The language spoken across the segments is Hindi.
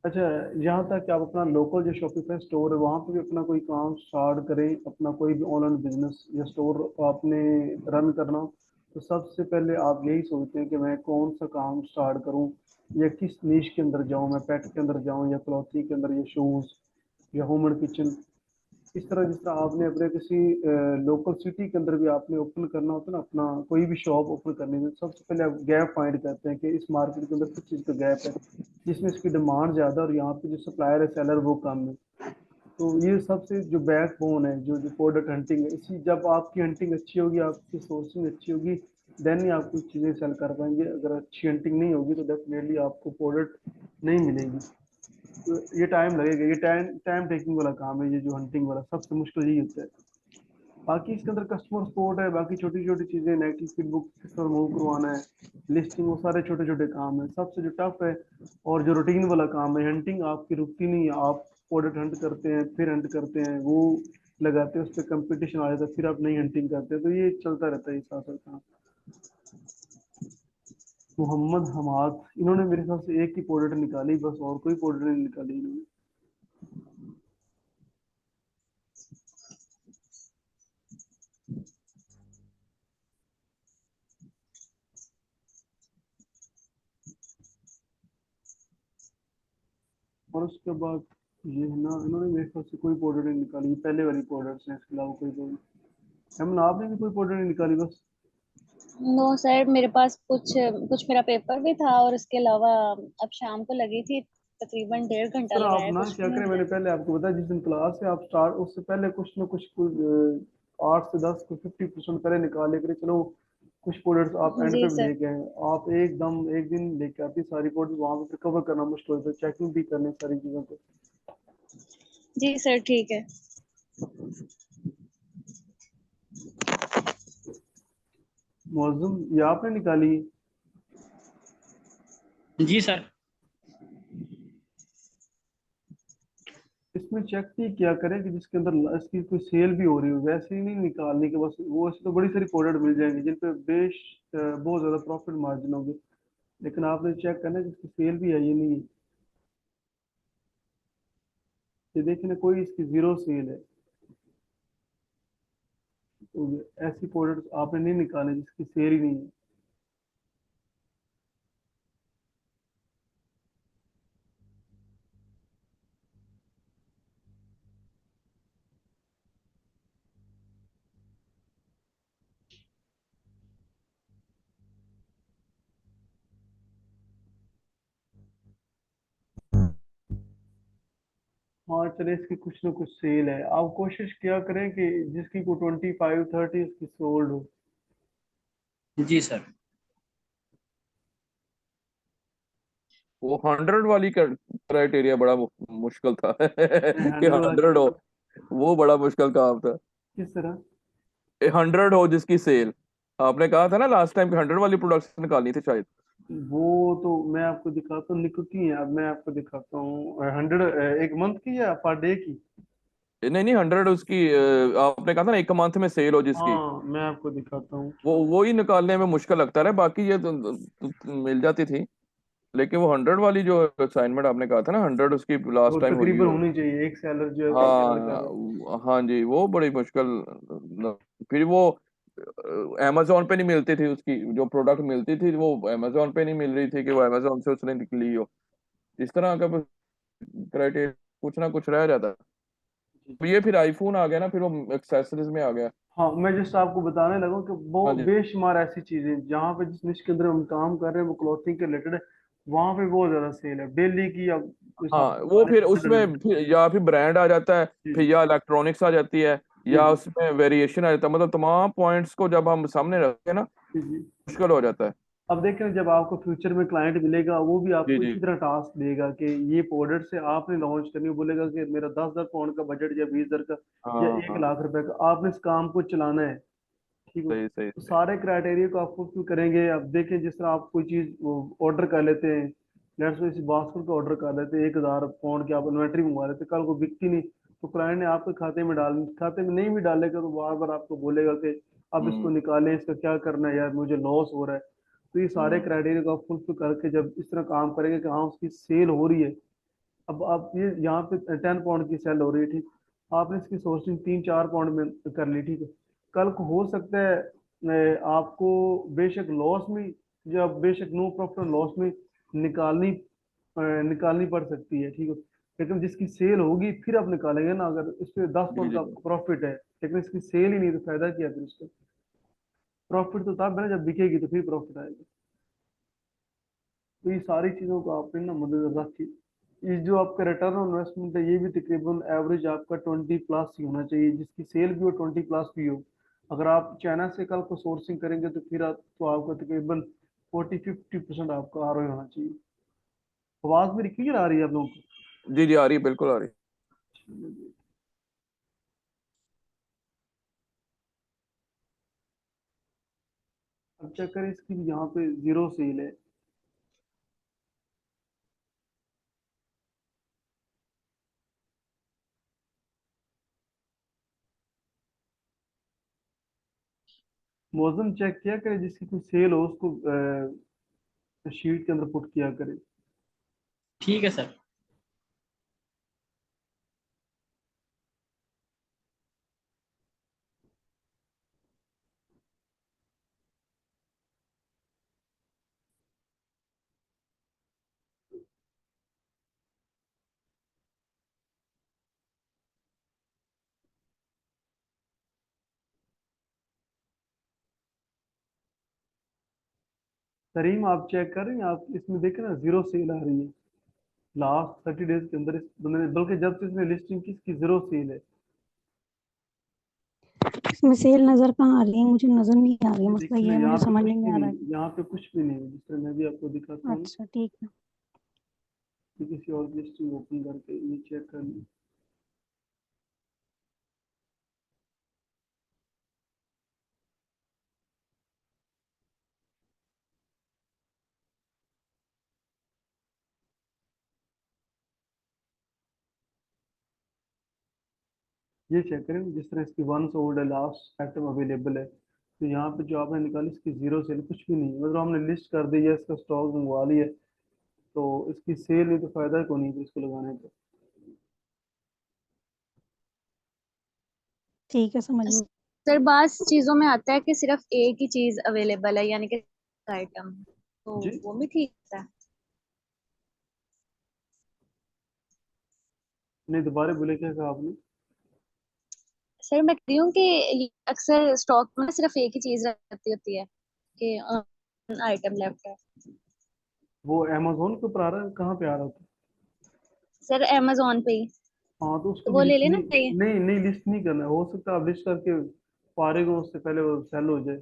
अच्छा, यहाँ तक कि आप अपना लोकल जो शॉपिफाई स्टोर है वहाँ पे भी अपना कोई काम स्टार्ट करें, अपना कोई भी ऑनलाइन बिजनेस या स्टोर आपने रन करना हो, तो सबसे पहले आप यही सोचते हैं कि मैं कौन सा काम स्टार्ट करूँ, या किस नीश के अंदर जाऊँ, मैं पेट के अंदर जाऊँ या क्लॉथिंग के अंदर या शूज़ या होम एंड किचन। इस तरह जिस तरह आपने अपने किसी लोकल सिटी के अंदर भी आपने ओपन करना होता है ना, अपना कोई भी शॉप ओपन करने में सबसे पहले आप गैप फाइंड करते हैं कि इस मार्केट के अंदर किस चीज़ का गैप है, जिसमें इसकी डिमांड ज़्यादा और यहाँ पे जो सप्लायर है सेलर वो कम है। तो ये सबसे जो बैकबोन है, जो जो प्रोडक्ट हंटिंग है, इसी जब आपकी हंटिंग अच्छी होगी, आपकी सोर्सिंग अच्छी होगी, देन ही आप कुछ चीज़ें सेल कर पाएंगे। अगर अच्छी हंटिंग नहीं होगी तो डेफिनेटली आपको प्रोडक्ट नहीं मिलेगी। तो ये टाइम लगेगा, ये टाइम टाइम टेकिंग वाला काम है, ये जो हंटिंग वाला सबसे मुश्किल यही होता है। बाकी इसके अंदर कस्टमर सपोर्ट है, बाकी छोटी छोटी चीजें, नेगेटिव फीडबैक किस तरह मूव करवाना है, लिस्टिंग, वो सारे छोटे छोटे काम है। सबसे जो टफ है और जो रूटीन वाला काम है, हंटिंग आपकी रुकती नहीं है। आप प्रोडक्ट हंट करते हैं, फिर हंट करते हैं, वो लगाते हैं, उस पर कंपटीशन आ जाता है, फिर आप नई हंटिंग करते हैं, तो ये चलता रहता है ये साथ साथ काम। मोहम्मद हमाद, इन्होंने मेरे ख्याल से एक ही प्रोडक्ट निकाली बस, और कोई प्रोडक्ट नहीं निकाली इन्होंने। और उसके बाद ये है ना, इन्होंने मेरे ख्याल से कोई प्रोडक्ट नहीं निकाली, ये पहले वाली प्रोडक्ट्स हैं, इसके अलावा कोई। हम आपने भी कोई प्रोडक्ट नहीं निकाली बस? नो सर, मेरे पास कुछ कुछ मेरा पेपर भी था, और इसके अलावा अब शाम को लगी थी, तकरीबन 1.5 घंटा सर आप लगाया, ना कुछ क्या भी नहीं करें, मिला। मैंने पहले आपको बताया, जिस दिन क्लास है आप स्टार्ट उससे पहले कुछ ना कुछ 8 से 10 को 50% पहले निकाल ले करें। चलो कुछ प्रोडक्ट्स आप एंड जी पे भी सर। लेके आए, आप एकदम एक दिन लेके आती सारी प्रोडक्ट्स, वहां पे कवर करना मुश्किल होता है, चेकिंग भी करनी सारी चीजों को। जी सर, ठीक है। मौजूम ये आपने निकाली? जी सर। इसमें चेक भी क्या करें कि जिसके अंदर इसकी कोई सेल भी हो रही हो, वैसे ही नहीं निकालने के बस। वो ऐसे तो बड़ी सारी प्रोडक्ट मिल जाएंगे जिन पे बहुत ज्यादा प्रॉफिट मार्जिन होगी, लेकिन आपने चेक करना है कि इसकी सेल भी है ये नहीं है। ये देखिए ना, कोई इसकी जीरो सेल है। तो ऐसी प्रोडक्ट आपने नहीं निकाले जिसकी सेल ही नहीं है। हाँ चले, इसकी कुछ ना कुछ सेल है, आप कोशिश किया करें कि जिसकी को 25-30 इसकी सोल्ड हो। जी सर। वो 100 वाली क्राइटेरिया बड़ा मुश्किल था कि 100 वाला 100 हो, वो बड़ा मुश्किल काम था। किस तरह? 100 हो जिसकी सेल, आपने कहा था ना लास्ट टाइम कि 100 वाली प्रोडक्ट्स निकालनी थी शायद। वो तो मैं आपको दिखाता हूँ निकुती है, अब मैं आपको दिखाता हूँ 100 एक मंथ की या पर डे की। नहीं नहीं, 100 उसकी आपने कहा था ना एक मंथ में सेल हो जिसकी, हाँ मैं आपको दिखाता हूँ। वो ही निकालने में मुश्किल लगता है। बाकी ये तो मिल जाती थी, लेकिन वो 100 वाली जो असाइनमेंट आपने कहा था ना, 100 उसकी वो लास्ट टाइम हुई तकरीबन हो। होनी चाहिए, एक सेलर जो है वो सेल कर रहा है। हाँ हाँ जी, वो बड़ी मुश्किल। फिर वो अमेजोन पे नहीं मिलती थी, उसकी जो प्रोडक्ट मिलती थी वो अमेजोन पे नहीं मिल रही थी कि वो अमेजोन से उसने निकली हो। इस तरह का क्राइटेरिया कुछ ना कुछ रह जाता है। जी तो जी। ये फिर आईफोन आ गया ना, फिर वो एक्सेसरीज में आ गया। हाँ मैं जस्ट आपको बताने लगा कि वो हाँ जी। बेशुमार ऐसी चीजें जहाँ पे जिस निश के अंदर हम काम कर रहे हैं वो क्लॉथिंग के रिलेटेड है, वहाँ पे बहुत ज्यादा सेल है डेली की, या कोई हाँ सामान वो डालने फिर से बंडल उसमें है। फिर या फिर ब्रांड आ जाता है, जी फिर या इलेक्ट्रॉनिक्स आ जाती है, जी या जी उसमें वेरिएशन आ जाता है। मतलब तमाम पॉइंट्स को जब हम सामने रखते हैं ना, जी जी। मुश्किल हो जाता है। अब देखें, जब आपको फ्यूचर में क्लाइंट मिलेगा वो भी जी आपको जी। इसी तरह टास्क देगा कि ये प्रोडक्ट से आपने लॉन्च करनी है, बोलेगा कि मेरा 10,000 पाउंड का बजट, या 20,000 का, या हाँ एक हाँ। लाख रुपए का, आपने इस काम को चलाना है। ठीक है, सही सही तो सही। सारे क्राइटेरिया को आप फुलफिल करेंगे। अब देखें, जिस तरह आप कोई चीज ऑर्डर कर लेते हैं, लेट्स से इस बास्केट को ऑर्डर कर लेते हैं, 1,000 पाउंड की आप इन्वेंट्री मंगवा लेते हैं, कल को बिकती नहीं, तो क्लाइंट ने आपके खाते में डाल, खाते में नहीं भी डालेगा तो बार बार आपको बोलेगा कि अब इसको हम्म निकालें, इसका क्या करना है यार, मुझे लॉस हो रहा है। तो ये सारे हम्म। क्राइटेरिया को आप फुलफिल करके जब इस तरह काम करेंगे कि हाँ उसकी सेल हो रही है, अब आप ये यहाँ पे 10 पाउंड की सेल हो रही है, ठीक। आपने इसकी सोर्सिंग 3-4 पाउंड में कर ली, ठीक है। कल को हो सकता है आपको बेशक लॉस में, या बेशक नो प्रॉफिट और लॉस में निकालनी पड़ सकती है, ठीक है। लेकिन जिसकी सेल होगी फिर आप निकालेंगे ना, अगर इस पे 10 पाउंड जी का जी। प्रॉफिट है लेकिन इसकी सेल ही नहीं, तो फायदा क्या फिर उसका। प्रॉफिट तो तब है ना जब बिकेगी, तो फिर प्रॉफिट आएगा। तो ये सारी चीजों को आपने ना मद्देनजर रखिए। ये जो आपका रिटर्न ऑन इन्वेस्टमेंट है, ये भी तकरीबन एवरेज आपका 20+ ही होना चाहिए, जिसकी सेल भी हो 20+ भी हो। अगर आप चाइना से कल को सोर्सिंग करेंगे तो फिर तो आपको तकरीबन 40-50% आपका आरओआई होना चाहिए। आवाज मेरी क्लियर आ रही है आप लोगों जी जी, आ रही है, बिल्कुल आ रही को? अब चेक करें इसकी भी, यहाँ पे जीरो सेल है। मौसम चेक किया करें, जिसकी कोई सेल हो उसको शीट के अंदर पुट किया करें। ठीक है सर। तरीम आप चेक करें, आप इसमें देखें ना जीरो सेल आ रही है लास्ट 30 डेज के अंदर इस बंदे ने, बल्कि जब से इसने लिस्टिंग की इसकी जीरो सेल है। इसमें सेल नजर कहाँ आ रही है? मुझे नजर नहीं आ रही है, ये मसला देखिए ये ना, है, यहाँ मुझे पे समझ कुछ नहीं भी आ रहा नहीं, यहाँ पे कुछ भी नहीं है, जिस तरह मैं भी आपको दिखाता है। हूँ ना। अच्छा ठीक है। कि किसी और लिस्टिंग ओपन करके ये चेक कर ली। ये चेक करें, जिस तरह इसकी वन सोल्ड है, लास्ट आइटम अवेलेबल है, तो यहाँ पे जो आपने निकाली इसकी जीरो सेल, कुछ भी नहीं। मतलब हमने लिस्ट कर दी है, इसका स्टॉक मंगवा लिया, तो इसकी सेल नहीं, तो फायदा को नहीं, तो इसको लगाने का। ठीक है, समझ में। सर बास चीजों में आता है कि सिर्फ एक ही चीज अवेलेबल है, यानी कि आइटम, तो जी वो भी ठीक है। नहीं, दोबारा बोले क्या कहा आपने? सर मैं कह रही हूँ कि ये अक्सर स्टॉक में सिर्फ एक ही चीज रहती होती है कि आइटम लेफ्ट है। वो अमेजोन के ऊपर आ रहा है, कहाँ पे आ रहा था? सर अमेजोन पे ही, हाँ, तो तो उसको भी वो ले लिस्ट लेना नहीं, चाहिए। नहीं नहीं, लिस्ट नहीं करना है। हो सकता है आप लिस्ट करके फारिग हो, उससे पहले वो सेल हो जाए,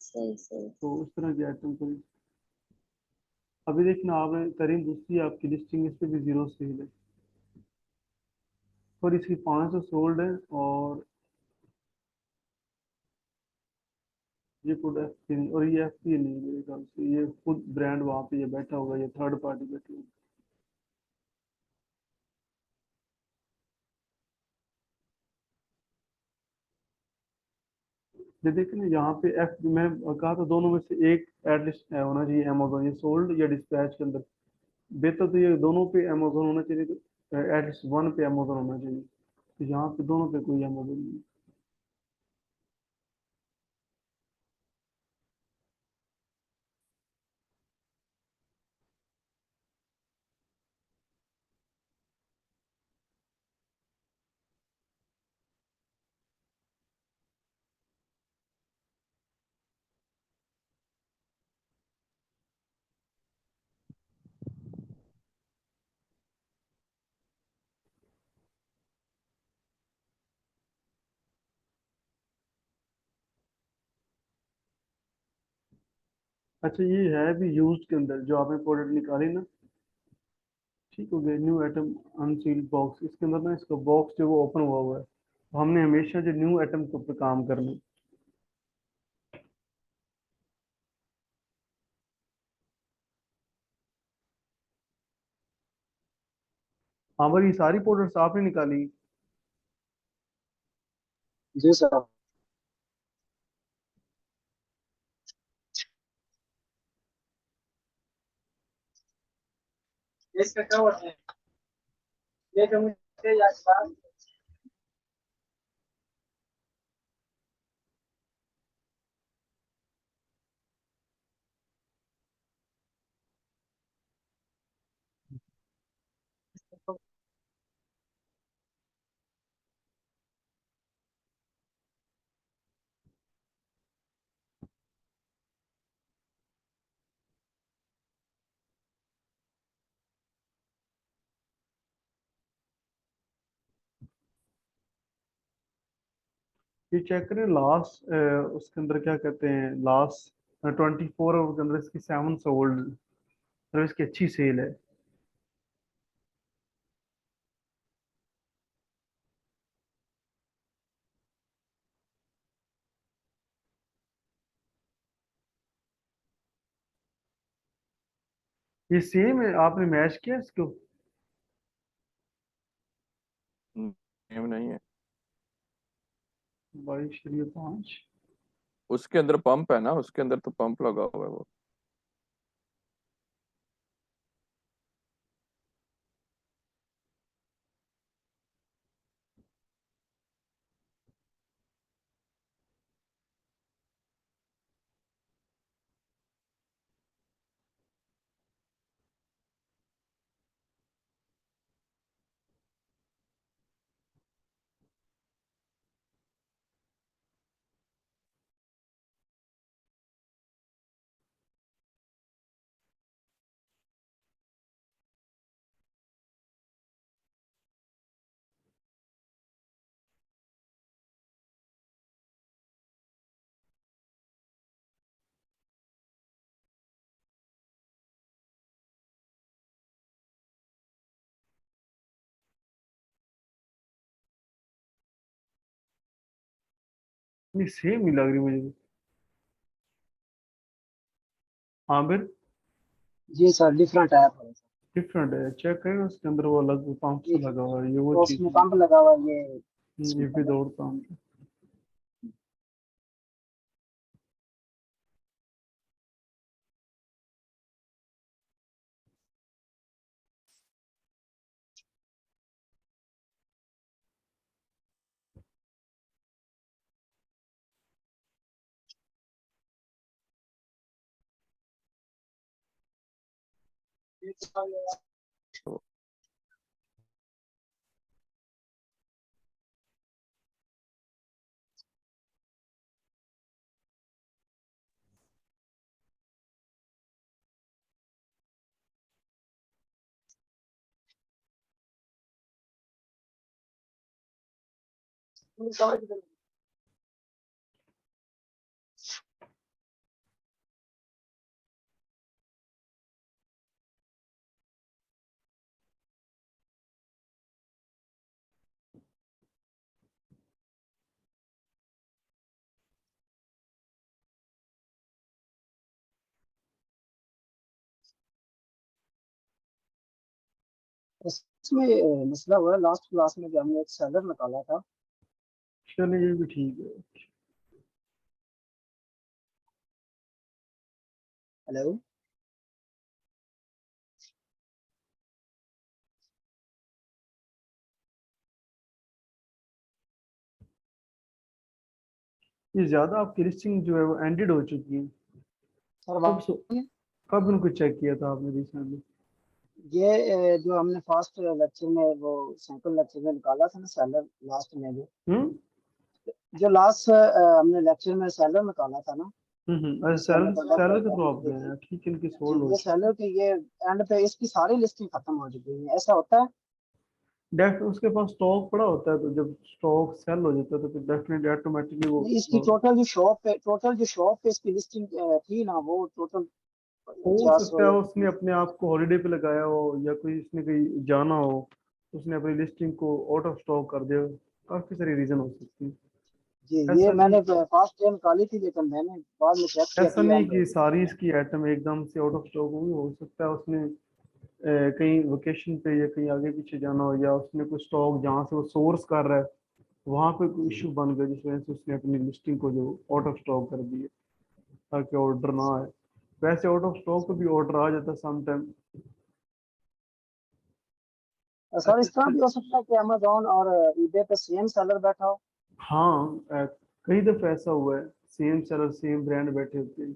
सही सही। तो उस तरह की आइटम को। अभी देखना आपने करीम, दूसरी आपकी लिस्टिंग, इस पे भी जीरो सेल है, और इसकी 500 सोल्ड है। और ये खुद एफ पी नहीं, और ये एफ पी नहीं है मेरे ख्याल से, ये खुद ब्रांड वहाँ पे ये बैठा होगा, ये थर्ड पार्टी बैठी होगी। ये देखिए ना, यहाँ पे एफ, मैं कहा था दोनों में से एक एटलीस्ट होना चाहिए अमेजोन, ये सोल्ड या डिस्पैच के अंदर। बेहतर तो ये दोनों पे अमेजोन होना चाहिए, तो एटलीस्ट वन पे अमेजोन होना चाहिए। तो यहाँ पे दोनों पे कोई अमेजोन नहीं है। अच्छा, ये है भी यूज्ड के अंदर जो आपने प्रोडक्ट निकाली ना, ठीक हो गया। न्यू आइटम अनसील्ड बॉक्स, इसके अंदर ना इसका बॉक्स जो वो ओपन हुआ हुआ है, तो हमने हमेशा जो न्यू आइटम के ऊपर काम करना है। हाँ भाई, ये सारी प्रोडक्ट्स आपने निकाली? जी सर। इसका क्या होता है ये जो मुझे याद ये चेक करें लास्ट उसके अंदर क्या कहते हैं, लास्ट 24 आवर के अंदर इसकी 7 सोल्ड, मतलब इसकी अच्छी सेल है। ये सेम है, आपने मैच किया इसको? नेम नहीं है। 22/5। उसके अंदर पंप है ना, उसके अंदर तो पंप लगा हुआ है वो। नहीं सेम ही लग रही मुझे तो। हाँ फिर जी सर डिफरेंट है थोड़ा सा। डिफरेंट है, चेक करें उसके अंदर वो अलग पंप जी से लगा हुआ है, ये वो तो चीज उसमें है। पंप लगा हुआ है, ये ये इसमें भी लगा दौड़ता हूँ। है। इसमें मसला हुआ है, लास्ट क्लास में जब हमने एक सेलर निकाला था। चलिए ये भी ठीक है। हेलो। ये ज्यादा आपकी लिस्टिंग जो है वो एंडेड हो चुकी है। सर कब कब इनको चेक किया था आपने रिसेंटली? ये जो हमने फर्स्ट लेक्चर में वो सैंपल लेक्चर में निकाला था ना सेलर, लास्ट में हम्म जो लास्ट हमने लेक्चर में सेलर निकाला था ना, अरे जिससे हमने सैलर प्रोडक्ट सैलर का वैल्यू प्रॉब्लम देखी। है, ठीक है, इनकी जी सोल्ड हो ये चुकी सेलर की ये एंड पे इसकी सारी लिस्टिंग खत्म हो चुकी है, ऐसा होता है। डेफ उसके पास स्टॉक पड़ा होता है, तो जब स्टॉक सेल हो जाता है तो फिर डेफिनेटली ऑटोमेटिकली नहीं, इसकी टोटल जो शॉप पे इसकी लिस्टिंग थी ना, वो टोटल हो 400 सकता है या उसने अपने आप को हॉलीडे पे लगाया हो, या कोई इसने कहीं जाना हो, उसने अपनी लिस्टिंग को आउट ऑफ स्टॉक कर दिया। काफी सारी रीजन हो सकती है। जी ये ऐसा नहीं मैंने फर्स्ट टाइम निकाली थी, लेकिन मैंने बाद में चेक किया ऐसा कि नहीं एंड हो कि गई। सारी इसकी आइटम एकदम से आउट ऑफ स्टॉक होगी, हो सकता है उसने कहीं वेकेशन पे या कहीं आगे पीछे जाना हो, या उसने कोई स्टॉक जहाँ से वो सोर्स कर रहा है वहां पे कोई जी इशू बन गया, जिस वजह से उसने अपनी लिस्टिंग को जो आउट ऑफ स्टॉक कर दिया, ताकि ऑर्डर ना आए। वैसे आउट ऑफ स्टॉक पे भी ऑर्डर आ जाता है सम टाइम। सर इस तरह भी हो सकता है कि अमेजोन और ईबे पे सेम सेलर बैठा हो। हाँ, कई दफा ऐसा हुआ है, सेम सेलर सेम ब्रांड बैठे होते हैं,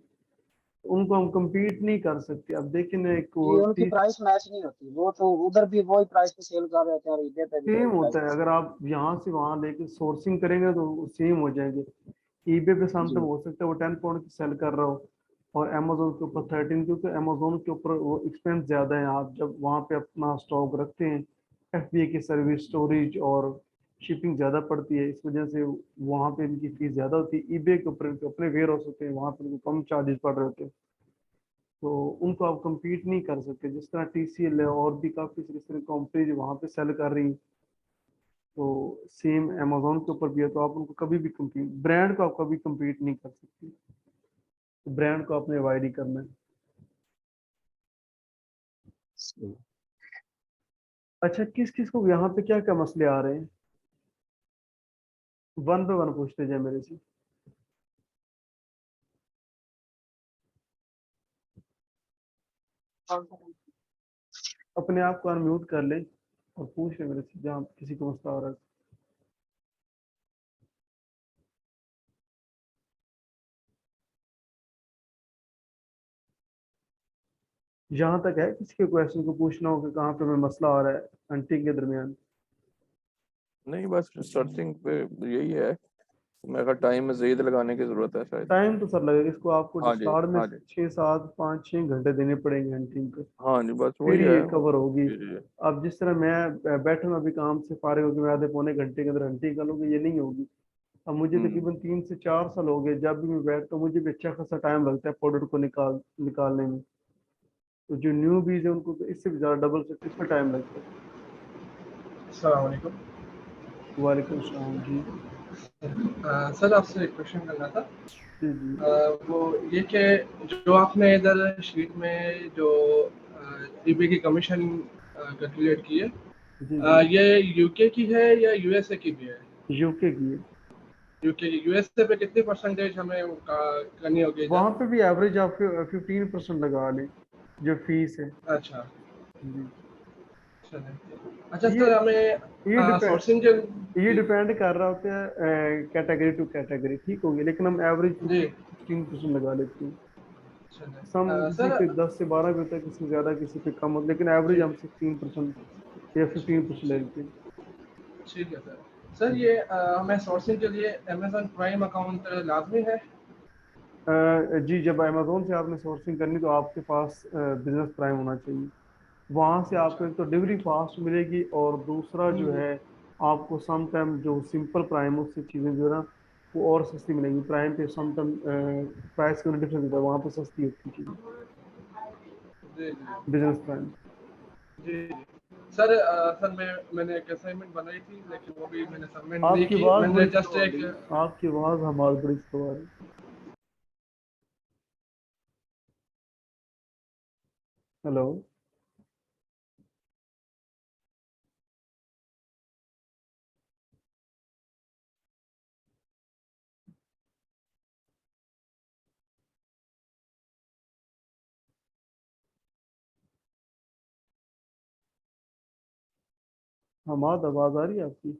उनको हम compete नहीं कर सकते। अब देखें ना, एक जी, उनकी प्राइस मैच नहीं होती, वो तो उधर भी वही प्राइस पे सेल कर रहे थे और ईबे पे भी सेम वही प्राइस होता पे है, सेल। अगर आप यहाँ से वहाँ लेके सोर्सिंग करेंगे तो सेम हो जाएंगे। ईबे पे जी समटाइम हो सकता है वो 10 पाउंड की सेल कर रहा हो और अमेजोन के ऊपर 13, क्योंकि अमेजोन के ऊपर वो एक्सपेंस ज़्यादा है। आप जब वहाँ पे अपना स्टॉक रखते हैं, एफबीए की सर्विस, स्टोरेज और शिपिंग ज़्यादा पड़ती है, इस वजह से वहाँ पे इनकी फीस ज़्यादा होती है। ईबे के ऊपर इनके अपने वेयर हाउस होते हैं, वहाँ पे इनको कम चार्जेस पड़ रहे होते हैं, तो उनको आप compete नहीं कर सकते। जिस तरह टीसीएल है और भी काफ़ी इस तरह कंपनी जो वहाँ पे सेल कर रही हैं, तो सेम अमेजोन के ऊपर भी है, तो आप उनको कभी भी compete, ब्रांड को आप कभी compete नहीं कर सकते, तो ब्रांड को आपने अवॉइड ही करना है। सही। अच्छा, किस किस को यहाँ पे क्या क्या मसले आ रहे हैं, वन पे वन पूछते जाए मेरे से। अपने आप को अनम्यूट कर ले और पूछ ले मेरे से जहाँ किसी को मसला आ रहा है। जहाँ तक है किसी के क्वेश्चन को पूछना हो कि कहाँ पे हमें मसला आ रहा है हंटिंग के दरमियान। नहीं, बस सर्चिंग पे यही है, मेरे का टाइम मजीद लगाने की जरूरत है शायद। टाइम तो सर लगेगा, इसको आपको हाँ जी, स्टार्ट में हाँ जी, 6 7 5 6 घंटे देने पड़ेंगे हंटिंग को, हाँ जी, बस फिर वही है। ये कवर होगी। जी जी। अब जिस तरह मैं बैठा हूँ अभी काम से फारिग होकर, मैं आधे पौने घंटे के अंदर हंटिंग कर लूँगी, ये नहीं होगी। अब मुझे हम्म। तकरीबन 3 से 4 साल हो गए, जब भी मैं बैठता हूँ मुझे भी अच्छा खासा टाइम लगता है प्रोडक्ट को निकालने में। तो जो न्यू बीज है उनको तो इससे भी ज़्यादा डबल से ट्रिपल टाइम लगता है। अस्सलाम वालेकुम। वालेकुम सलाम जी। सर आपसे एक क्वेश्चन करना था। जी जी वो ये कि जो आपने इधर शीट में जो ईबे की कमीशन कैलकुलेट की है, जी जी। ये यूके की है या यूएसए की भी है? यूके की है। यूके की, यूएसए पे कितनी परसेंटेज हमें करनी होगी इधर? वहाँ पे भी एवरेज आप 15% लगा लें जो फीस है। अच्छा, जी। चलिए। अच्छा ये सर, हमें ये डिपेंड सोर्सिंग के ये जी डिपेंड कर रहा होता है कैटेगरी टू कैटेगरी, ठीक होगी, लेकिन हम एवरेज जी 15% लगा लेते हैं। चलिए। सम किसी सर पे 10 से 12 भी होता है, किसी ज्यादा किसी पे कम होता है, लेकिन एवरेज जी हम 16% या 15% ले ठीक लेते हैं। ठीक है सर। सर ये हमें सोर्सिंग के लिए अमेजन प्राइम अकाउंट लाजमी है? जी, जब अमेजोन से आपने सोर्सिंग करनी तो आपके पास बिजनेस प्राइम होना चाहिए। वहाँ से आपको अच्छा। एक तो डिलीवरी फास्ट मिलेगी और दूसरा जो है आपको सम टाइम जो सिंपल प्राइम उससे चीज़ें जो है ना वो और सस्ती मिलेंगी। प्राइम पे सम टाइम प्राइस का डिफरेंस होता है, वहाँ पे सस्ती होती है चीज़ें, जी बिजनेस प्राइम। जी जी। सर मैंने एक असाइनमेंट बनाई थी, लेकिन वो भी मैंने सबमिट नहीं आपकी की। आवाज़ मैंने बड़ी जस्ट स्लो आ एक रही है, आपकी आवाज़ बड़ी स्लो आ रही है। हेलो। हमाद, आवाज़ आ रही है आपकी?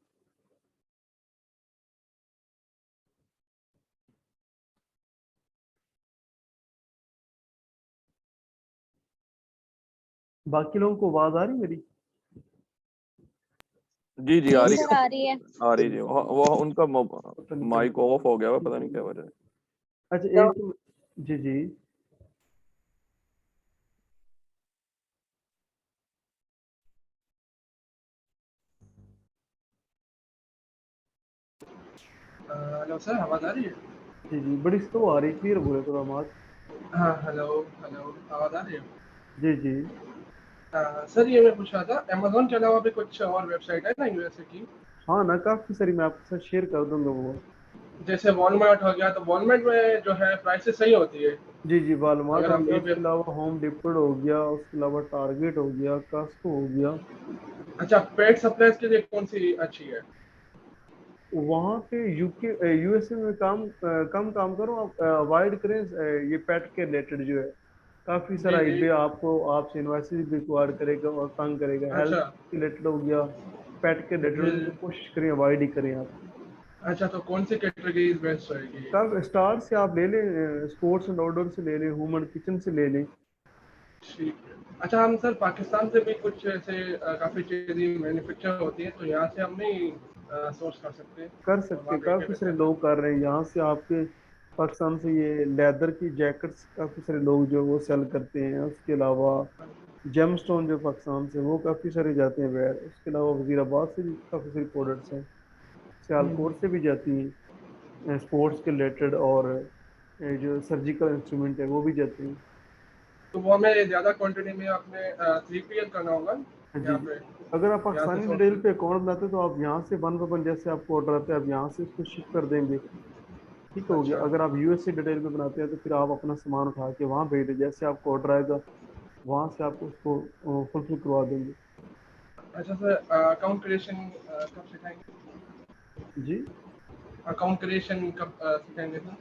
बाकी लोगों को आवाज़ आ रही है मेरी? जी जी, आ जी रही सर, है। आ रही है। आ रही थी, वो उनका पता नहीं क्या माइक मसला ऑफ हो गया हुआ, है। पता नहीं क्या वजह है। अच्छा, तो एक तो जी जी। हेलो सर, आवाज़ आ रही है? जी जी, बड़ी स्लो आ रही है, क्लियर बोले थोड़ा आवाज़। हाँ, हेलो हेलो, आवाज़ आ रही है? जी जी। सर ये मैं पूछ रहा था, अमेजोन के अलावा भी कुछ और वेबसाइट है ना यूएसए की? हाँ ना, काफ़ी सारी, मैं आपके साथ शेयर कर दूंगा वो। जैसे वॉलमार्ट हो गया, तो वॉलमार्ट में जो है प्राइसेस सही होती है जी जी, वालमार्ट अगर हो हम गया, ईबे। उसके अलावा होम डिपो हो गया, उसके अलावा टारगेट हो गया, कॉस्को हो गया। अच्छा, पेड सप्लाईज के लिए कौन सी अच्छी है? वहाँ पे यूके यूएसए में कम काम करो आप, अवॉइड करें ये पेट के रिलेटेड जो है, काफी सारा जी जी। eBay आपको आपसे इन्वॉइसेस भी रिक्वायर करेगा और तंग करेगा। हेल्थ अच्छा रिलेटेड हो गया, पेट के रिलेटेड, जी। उनको कोशिश करें अवॉइड ही करें आप। अच्छा, तो कौन सी कैटेगरी बेस्ट रहेगी? कब स्टार से आप ले लें, स्पोर्ट्स एंड आउटडोर से ले लें, होम एंड किचन से ले लें। ठीक है। अच्छा, हम सर पाकिस्तान से भी कुछ ऐसे काफ़ी चीज़ें मैन्युफैक्चर होती है, तो यहाँ से हम नहीं सोर्स कर सकते कर और सकते वहाँ हैं, बेच काफी के सारे सकते? लोग कर रहे हैं यहाँ से। आपके पाकिस्तान से ये लेदर की जैकेट्स काफी सारे लोग जो वो सेल करते हैं। उसके अलावा जेमस्टोन जो पाकिस्तान से, वो काफी सारे जाते हैं वेयर। उसके अलावा वजीराबाद से भी काफी सारी प्रोडक्ट्स हैं, सियालकोट से भी जाती हैं स्पोर्ट्स के रिलेटेड, और जो सर्जिकल इंस्ट्रूमेंट है वो भी जाते हैं। तो वो हमें ज़्यादा क्वांटिटी में आपने 3PL करना होगा हाँ जी यहाँ जी। पे, अगर आप यहाँ से पाकिस्तानी सोर्स डिटेल कर? पे अकाउंट बनाते हैं तो आप यहाँ से वन बाय वन, जैसे आपको ऑर्डर आता है आप यहाँ से उसको शिप कर देंगे, ठीक हो गया। अच्छा अगर आप यूएसए डिटेल पे बनाते हैं तो फिर आप अपना सामान उठा के वहाँ भेज दें, जैसे आपको ऑर्डर आएगा वहाँ से आप उसको फुलफिल करवा देंगे। अच्छा सर, अकाउंट क्रिएशन कब सिखाएंगे? जी, अकाउंट क्रिएशन कब सिखाएंगे सर?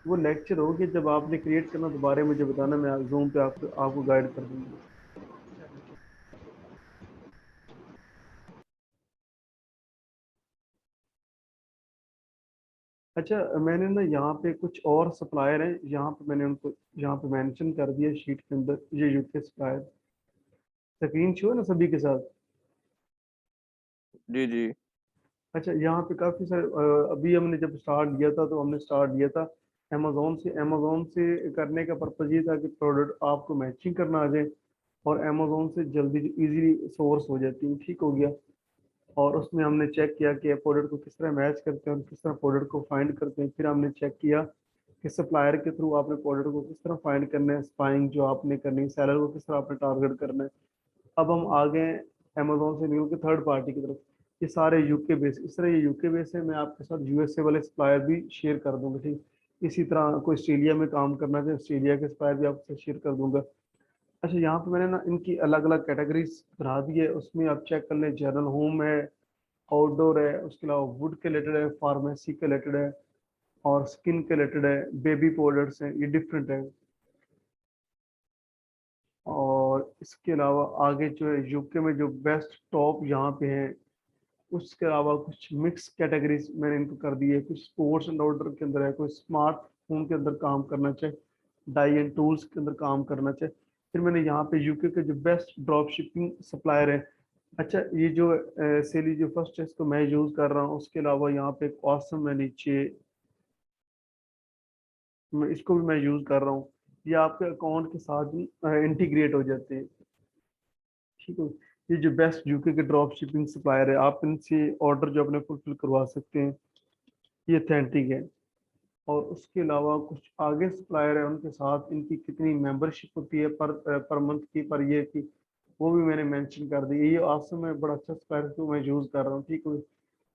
वो लेक्चर होगी जब आपने क्रिएट करना, दोबारा मुझे बताना, मैं जूम पे आपको गाइड कर दूंगा। अच्छा, मैंने ना यहाँ पे कुछ और सप्लायर हैं, यहाँ पे मैंने उनको यहाँ पे मेंशन कर दिया शीट के अंदर, ये यूके सप्लायर। स्क्रीन शो है ना सभी के साथ। जी जी। अच्छा, यहाँ पे काफी सारे अभी हमने जब स्टार्ट लिया था तो हमने स्टार्ट लिया था अमेजोन से। अमेजोन से करने का पर्पज ये था कि प्रोडक्ट आपको मैचिंग करना आ जाए और अमेजोन से जल्दी इजीली सोर्स हो जाती है, ठीक हो गया। और उसमें हमने चेक किया कि प्रोडक्ट को किस तरह मैच करते हैं और किस तरह प्रोडक्ट को फाइंड करते हैं। फिर हमने चेक किया कि सप्लायर के थ्रू आपने प्रोडक्ट को किस तरह फाइंड करना है, स्पाइंग जो आपने करनी है, सेलर को किस तरह आपने टारगेट करना है। अब हम आ गए अमेजोन से निकल के थर्ड पार्टी की तरफ। ये सारे यूके बेस, इस तरह ये यूके बेस है। मैं आपके साथ यूएसए वाले सप्लायर भी शेयर कर दूंगा, ठीक। इसी तरह कोई ऑस्ट्रेलिया में काम करना चाहे, ऑस्ट्रेलिया के सप्लायर भी आपसे शेयर कर दूंगा। अच्छा, यहाँ पे मैंने ना इनकी अलग अलग कैटेगरीज बना दी है, उसमें आप चेक कर लें। जनरल होम है, आउटडोर है, उसके अलावा वुड के रिलेटेड है, फार्मेसी के रिलेटेड है, और स्किन के रिलेटेड है, बेबी पाउडर्स हैं, ये डिफरेंट है। और इसके अलावा आगे जो है यूके में जो बेस्ट टॉप यहाँ पे हैं, उसके अलावा कुछ मिक्स कैटेगरीज मैंने इनको कर दी है। कुछ स्पोर्ट्स एंड आउटडोर के अंदर है, कोई स्मार्टफोन के अंदर काम करना चाहे, डाई एंड टूल्स के अंदर काम करना चाहे। फिर मैंने यहाँ पे यूके के जो बेस्ट ड्रॉप शिपिंग सप्लायर है। अच्छा, ये जो सेली जो फर्स्ट है इसको मैं यूज़ कर रहा हूँ। उसके अलावा यहाँ पे एक ऑसम है नीचे, मैं इसको भी मैं यूज़ कर रहा हूँ। ये आपके अकाउंट के साथ ही इंटीग्रेट हो जाते हैं, ठीक है। ये जो बेस्ट यूके के ड्रॉप शिपिंग सप्लायर है, आप इनसे ऑर्डर जो अपने फुलफिल करवा सकते हैं, ये अथेंटिक है। और उसके अलावा कुछ आगे सप्लायर है, उनके साथ इनकी कितनी मेंबरशिप होती है पर मंथ की, पर ईयर की, वो भी मैंने मेंशन कर दी है। ये आसम में बड़ा अच्छा सप्लायर जो मैं यूज़ कर रहा हूँ, ठीक है।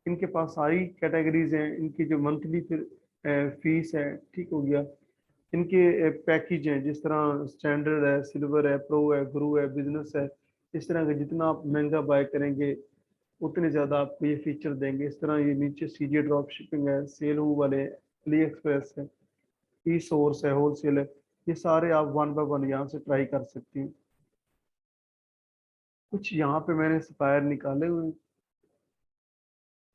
इनके पास सारी कैटेगरीज हैं, इनकी जो मंथली फिर फीस है, ठीक हो गया। इनके पैकेज हैं, जिस तरह स्टैंडर्ड है, सिल्वर है, प्रो है, गुरु है, बिजनेस है। इस तरह के जितना आप महंगा बाय करेंगे उतने ज़्यादा आपको ये फीचर देंगे। इस तरह ये नीचे सीजी ड्रॉप शिपिंग है, सेल हू वाले, अली एक्सप्रेस है, ई सोर्स है, होलसेल है। ये सारे आप वन बाय वन यहाँ से ट्राई कर सकती हैं। कुछ यहाँ पे मैंने सप्लायर निकाले हुए हैं,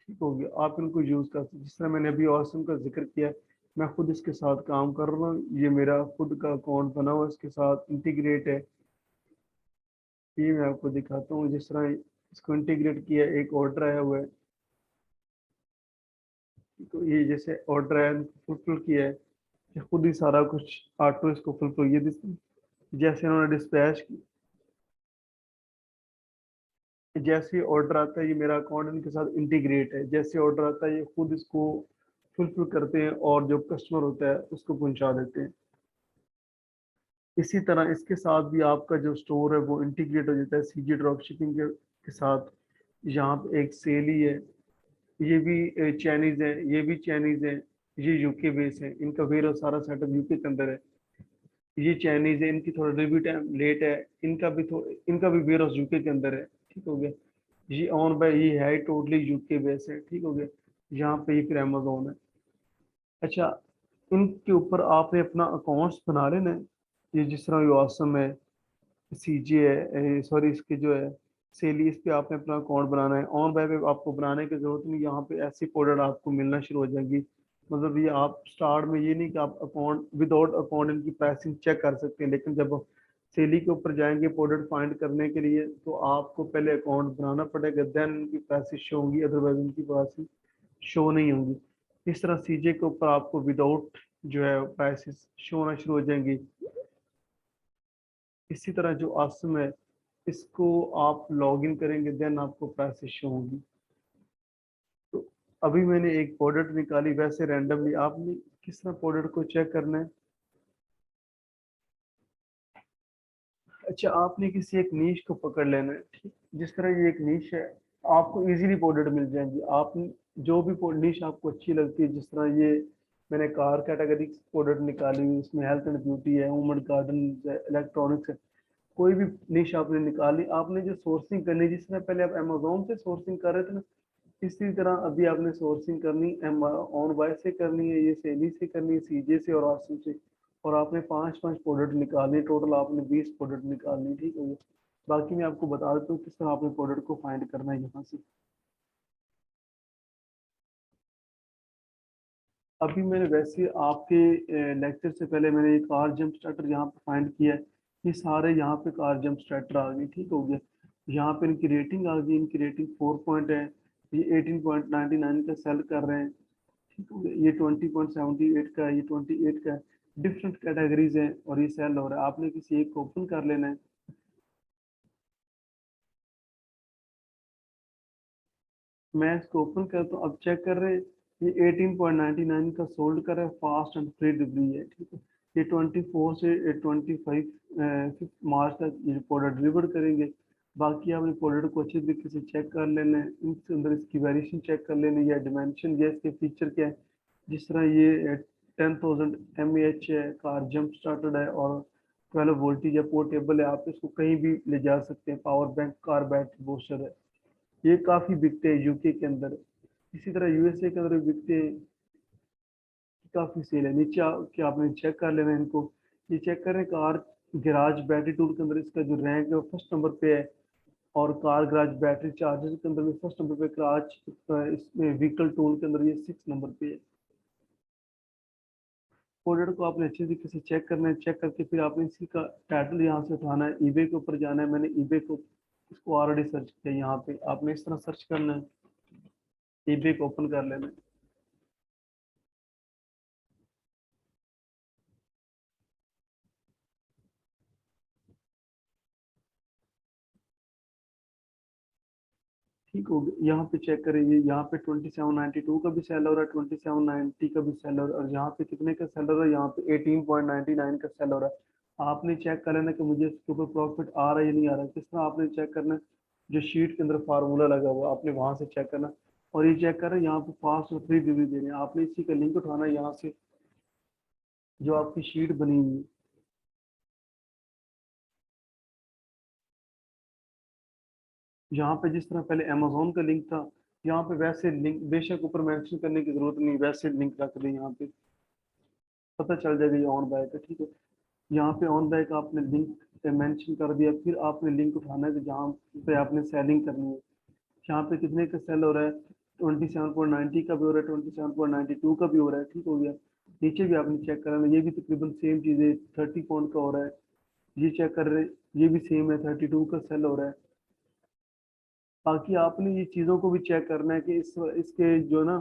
ठीक हो गया। आप इनको यूज़ कर सकते हैं। जिस तरह मैंने अभी ऑसम का जिक्र किया है, मैं खुद इसके साथ काम कर रहा हूँ। ये मेरा खुद का अकाउंट बना हुआ है, इसके साथ इंटीग्रेट है। ये मैं आपको दिखाता हूँ, जिस तरह इसको इंटीग्रेट किया, एक ऑर्डर आया हुआ है, तो ये जैसे ऑर्डर है फुलफिल किया है, ये खुद ही सारा कुछ ऑटो इसको फुलफिल, ये जैसे इन्होंने डिस्पैच, जैसे ऑर्डर आता है ये मेरा अकाउंट इनके साथ इंटीग्रेट है। जैसे ऑर्डर आता है ये खुद इसको फुलफिल करते हैं और जो कस्टमर होता है उसको पहुंचा देते हैं। इसी तरह इसके साथ भी आपका जो स्टोर है वो इंटीग्रेट हो जाता है सीजी ड्रॉप शिपिंग के साथ। यहाँ पे एक सेली है, ये भी चाइनीज है, ये भी चाइनीज है, ये यूके बेस है, इनका वेयर सारा सेटअप यूके के अंदर है। ये चाइनीज है, इनकी थोड़ा डिलीवरी टाइम लेट है, इनका भी वेयर हाउस यूके के अंदर है, ठीक हो गया। ये ऑन बाय ये है टोटली यूके बेस है, ठीक हो गया। यहाँ पे ये फिर अमेजोन है। अच्छा, इनके ऊपर आपने अपना अकाउंट्स बना लेना है। ये जिस तरह ये ऑसम है, सीजे है, सॉरी इसके जो है सेली, इस पे आपने अपना अकाउंट बनाना है। ऑन बाय पे आपको बनाने की जरूरत नहीं, यहाँ पे ऐसी प्रोडक्ट आपको मिलना शुरू हो जाएगी। मतलब ये आप स्टार्ट में ये नहीं कि आप अकाउंट विदाउट अकाउंट इनकी प्राइसिंग चेक कर सकते हैं, लेकिन जब सेली के ऊपर जाएंगे प्रोडक्ट फाइंड करने के लिए तो आपको पहले अकाउंट बनाना पड़ेगा, देन इनकी प्राइसेस शो होंगी, अदरवाइज इनकी प्राइसेस शो नहीं होंगी। इस तरह सीजे के ऊपर आपको विदाउट जो है प्राइसेस शो होना शुरू हो जाएंगी। इसी तरह जो आसम है, इसको आप लॉग इन करेंगे, देन आपको प्राइसेस शो होंगी। तो अभी मैंने एक प्रोडक्ट निकाली वैसे रैंडमली, आपने किस तरह प्रोडक्ट को चेक करना है। अच्छा, आपने किसी एक नीश को पकड़ लेना है, ठीक। जिस तरह ये एक नीश है, आपको इजीली प्रोडक्ट मिल जाएंगी। आप जो भी नीश आपको अच्छी लगती है, जिस तरह ये मैंने कार कैटेगरी प्रोडक्ट निकाली हुई, इसमें हेल्थ एंड ब्यूटी है, वुमन गार्डन है, इलेक्ट्रॉनिक्स है, कोई भी निश आपने निकाली, आपने जो सोर्सिंग करनी, जिस तरह पहले आप अमेजोन से सोर्सिंग कर रहे थे ना, इसी तरह अभी आपने सोर्सिंग करनी ऑन बाय से करनी है, ये सेली से करनी है, सीजे से और आसिम से। और आपने 5-5 प्रोडक्ट निकालने, टोटल आपने 20 प्रोडक्ट निकालनी, ठीक है। बाकी मैं आपको बता देता हूँ किस तरह आपने प्रोडक्ट को फाइंड करना है यहाँ से। अभी मैंने वैसे आपके लेक्चर से पहले मैंने एक कार जंप स्टार्टर यहाँ पे फाइंड किया है। ये सारे यहाँ पे कार जंप स्टार्टर आ गए, ठीक हो गया। यहाँ पे इनकी रेटिंग आ गई, इनकी रेटिंग 4 पॉइंट है। ये 18.99 का सेल कर रहे हैं, ठीक हो गया। ये 20.78 का है, ये 28 का है। डिफरेंट कैटेगरीज हैं और ये सेल हो रहा है। आपने किसी एक को ओपन कर लेना है। मैं इसको ओपन करता हूँ, अब चेक कर रहे हैं। ये 18.99 का सोल्ड कर रहा है, फास्ट एंड फ्री डिलीवरी है, ठीक है। ये 24 से 25 मार्च तक ये प्रोडक्ट डिलीवर करेंगे। बाकी आपने प्रोडक्ट को अच्छे तरीके से चेक कर लेना है, इसके अंदर इसकी वेरिएशन चेक कर लेना है, या डिमेंशन या इसके फीचर क्या है। जिस तरह ये 10,000 mAh है, कार जंप स्टार्टेड है और 12 वोल्टेज है, पोर्टेबल है, आप इसको कहीं भी ले जा सकते हैं। Power bank, car battery booster है। ये काफी बिकते हैं यूके के अंदर, इसी तरह यूएसए के अंदर भी बिकते हैं, काफी सेल है। नीचे के आपने चेक कर लेना है इनको। ये चेक करें कार गैराज बैटरी टूल के अंदर इसका जो रैंक है वो फर्स्ट नंबर पे है, और कार गैराज बैटरी चार्जर के अंदर भी फर्स्ट नंबर पे। गैराज इसमें व्हीकल टूल के अंदर ये 6 नंबर पे है। प्रोडक्ट को आपने अच्छे तरीके से चेक करना है, चेक करके फिर आपने इसी का टाइटल यहाँ से उठाना है, ईबे के ऊपर जाना है। मैंने ईबे को इसको ऑलरेडी सर्च किया, यहाँ पे आपने इस तरह सर्च करना है, ईबे को ओपन कर लेना है। ठीक हो गया। यहाँ पे चेक करें, ये यहाँ पे 2792 का भी सेल हो रहा है, 2790 का भी सेल हो रहा है, और यहाँ पे कितने का सेल हो रहा है, यहाँ पे 18.99 का सेल हो रहा है। आपने चेक कर लेना कि मुझे इसके ऊपर प्रॉफिट आ रहा है या नहीं आ रहा है। किस तरह आपने चेक करना है, जो शीट के अंदर फार्मूला लगा हुआ है, आपने वहां से चेक करना। और ये चेक कर रहे हैं यहाँ पे फास्ट और फ्री डिलीवरी दे रहे हैं, आपने इसी का लिंक उठाना है यहाँ से, जो आपकी शीट बनी हुई है। यहाँ पे जिस तरह पहले अमेजोन का लिंक था, यहाँ पे वैसे लिंक बेशक ऊपर मेंशन करने की जरूरत नहीं, वैसे लिंक रख दें, यहाँ पे पता चल जाएगा ये ऑन बाय का, ठीक है। यहाँ पे ऑन बाय का आपने लिंक मेंशन कर दिया, फिर आपने लिंक उठाना है कि जहाँ पे आपने सेलिंग करनी है। यहाँ पे कितने का सेल हो रहा है, 27.90 का भी हो रहा है, 27.92 का भी हो रहा है, ठीक हो गया। नीचे भी आपने चेक करना है, ये भी तकरीबन सेम चीज़ है, 30 पॉइंट का हो रहा है। ये चेक कर रहे हैं, ये भी सेम है, 32 का सेल हो रहा है। बाकी आपने ये चीज़ों को भी चेक करना है कि इसके जो ना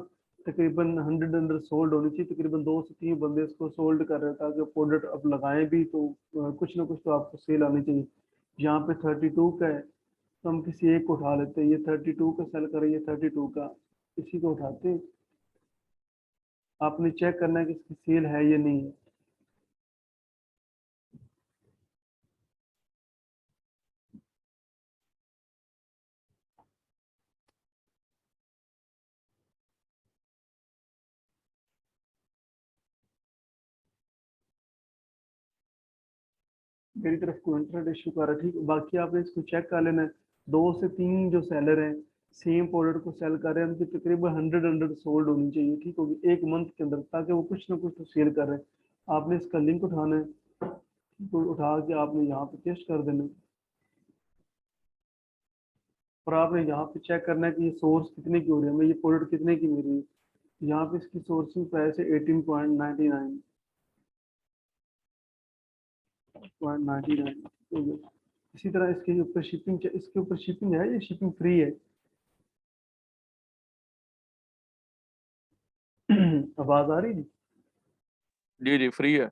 तकरीबन 100 अंडर सोल्ड होनी चाहिए, तकरीबन 2 से 3 बंदे इसको सोल्ड कर रहे हैं, ताकि प्रोडक्ट अब लगाएं भी तो कुछ ना कुछ तो आपको सेल आनी चाहिए। यहाँ पे 32 का है, तो हम किसी एक को उठा लेते हैं। ये 32 का सेल करें, ये 32 का, इसी को उठाते हैं। आपने चेक करना है कि इसकी सेल है या नहीं है। मेरी तरफ को इंटरनेट इशू कर रहा है, ठीक है। बाकी आपने इसको चेक कर लेना है। 2 से 3 जो सेलर हैं सेम प्रोडक्ट को सेल कर रहे हैं, उनकी तकरीबन 100 अंडर सोल्ड होनी चाहिए, ठीक होगी, एक मंथ के अंदर, ताकि वो कुछ ना कुछ तो सेल कर रहे हैं। आपने इसका लिंक उठाना है, तो उठा के आपने यहाँ पे टेस्ट कर देना और आपने यहाँ पे चेक करना है कि ये सोर्स कितने की हो रही है, हमें ये प्रोडक्ट कितने की मिल रही है। यहाँ पे इसकी सोर्सिंग प्राइस है 18.99। इसी तरह इसके ऊपर शिपिंग है, ये शिपिंग फ्री है। आवाज आ रही है? जी जी फ्री है।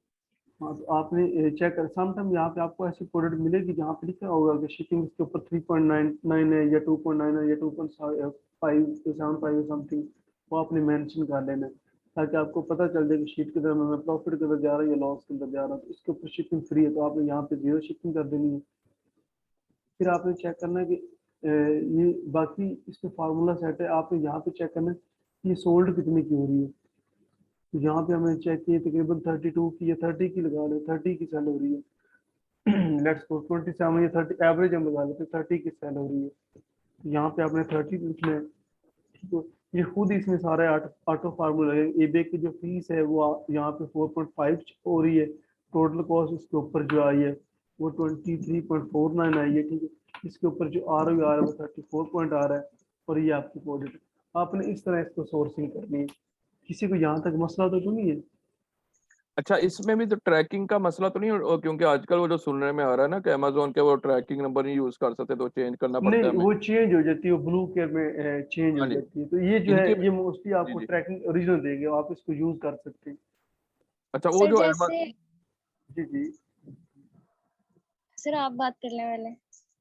हाँ, तो आपने चेक कर, समटाइम यहाँ पे आपको ऐसी प्रोडक्ट मिलेगी जहाँ पे लिखा होगा कि शिपिंग इसके ऊपर 3.99 है या 2.9 है या 2.5 समथिंग, वो आपने मेंशन कर लेना है ताकि आपको पता चल जाए कि शीट की तरफ मैं प्रॉफिट के अंदर जा रहा है या लॉस के अंदर जा रहा है। तो इसके ऊपर शिपिंग फ्री है, तो आपने यहाँ पे 0 शिपिंग कर देनी है। फिर आपने चेक करना है कि ये बाकी इसमें फार्मूला सेट है, आपने यहाँ पे चेक करना है कि ये सोल्ड कितने की हो रही है। तो यहाँ पे हमने चेक किए तकरीबन 32 की या 30 की लगा ले, 30 की सेल हो रही है। लेट्स सपोज 27 या 30 एवरेज हम लगा लेते, 30 की सेल हो रही है। तो यहाँ पे आपने 30 लिखना है। तो ये खुद इसमें सारे ऑटो फार्मूला है। eBay की जो फीस है वो यहाँ पे 4.5 हो रही है। टोटल कॉस्ट इसके ऊपर जो आई है वो 23.49 आई है, ठीक है। इसके ऊपर जो ROI आ रहा है वो 34 पॉइंट आ रहा है और ये आपकी प्रोडक्ट। आपने इस तरह इसको सोर्सिंग करनी है। किसी को यहाँ तक मसला तो नहीं है? अच्छा, इसमें भी तो ट्रैकिंग का मसला तो नहीं और क्योंकि आजकल वो जो सुनने में आ रहा है ना कि अमेजोन के वो ट्रैकिंग नंबर नहीं यूज कर सकते तो चेंज करना पड़ता है नहीं, हमें। वो चेंज हो जाती है, वो ब्लू केयर में चेंज हो हाँ जी। जाती है। तो ये जो है इनकी ये मोस्टली जी आपको जी। ट्रैकिंग ओरिजिनल देंगे, आप इसको यूज कर सकते हैं। अच्छा वो सर जो जैसे जी जी। सर आप बात करने वाले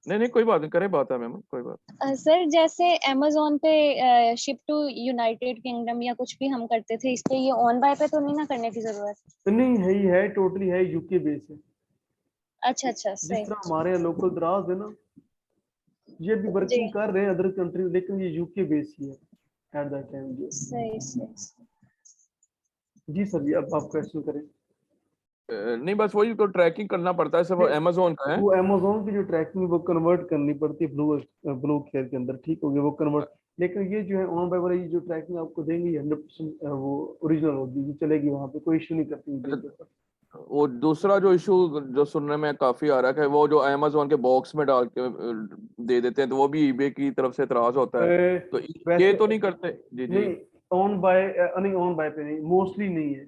नहीं नहीं कोई बात नहीं, करे बात है मैम, कोई बात। सर जैसे अमेजोन पे शिप टू यूनाइटेड किंगडम या कुछ भी हम करते थे, इस पे ये ऑन बाय पे तो नहीं ना करने की जरूरत? तो नहीं है, ही है टोटली है यूके बेस है। अच्छा अच्छा जिस सही। तरह हमारे यहाँ लोकल दराज है ना, ये भी जी वर्किंग कर रहे हैं अदर कंट्री, लेकिन ये यूके बेस ही है एट दैट टाइम। जी सही सही। जी सर जी, अब आप क्वेश्चन करें। नहीं बस वही तो ट्रैकिंग करना पड़ता है, सिर्फ नहीं, अमेजोन का है। वो अमेजोन की जो ट्रैकिंग वो कन्वर्ट करनी पड़ती है ब्लू केयर के अंदर, ठीक हो गया वो कन्वर्ट। लेकिन ये जो है ऑन बाय वाली जो ट्रैकिंग आपको देंगे 100% वो ओरिजिनल होगी, ये चलेगी, वहाँ पे कोई इशू नहीं करती अच्छा, के ऊपर। वो दूसरा जो इशू जो सुनने में काफी आ रहा है कि वो जो अमेजोन के बॉक्स में डाल के दे देते हैं तो वो भी ईबे की तरफ से एतराज होता है, तो ये वैसे तो नहीं करते? जी जी। नहीं, ऑन बाय नहीं, ऑन बाय पे नहीं, मोस्टली नहीं है।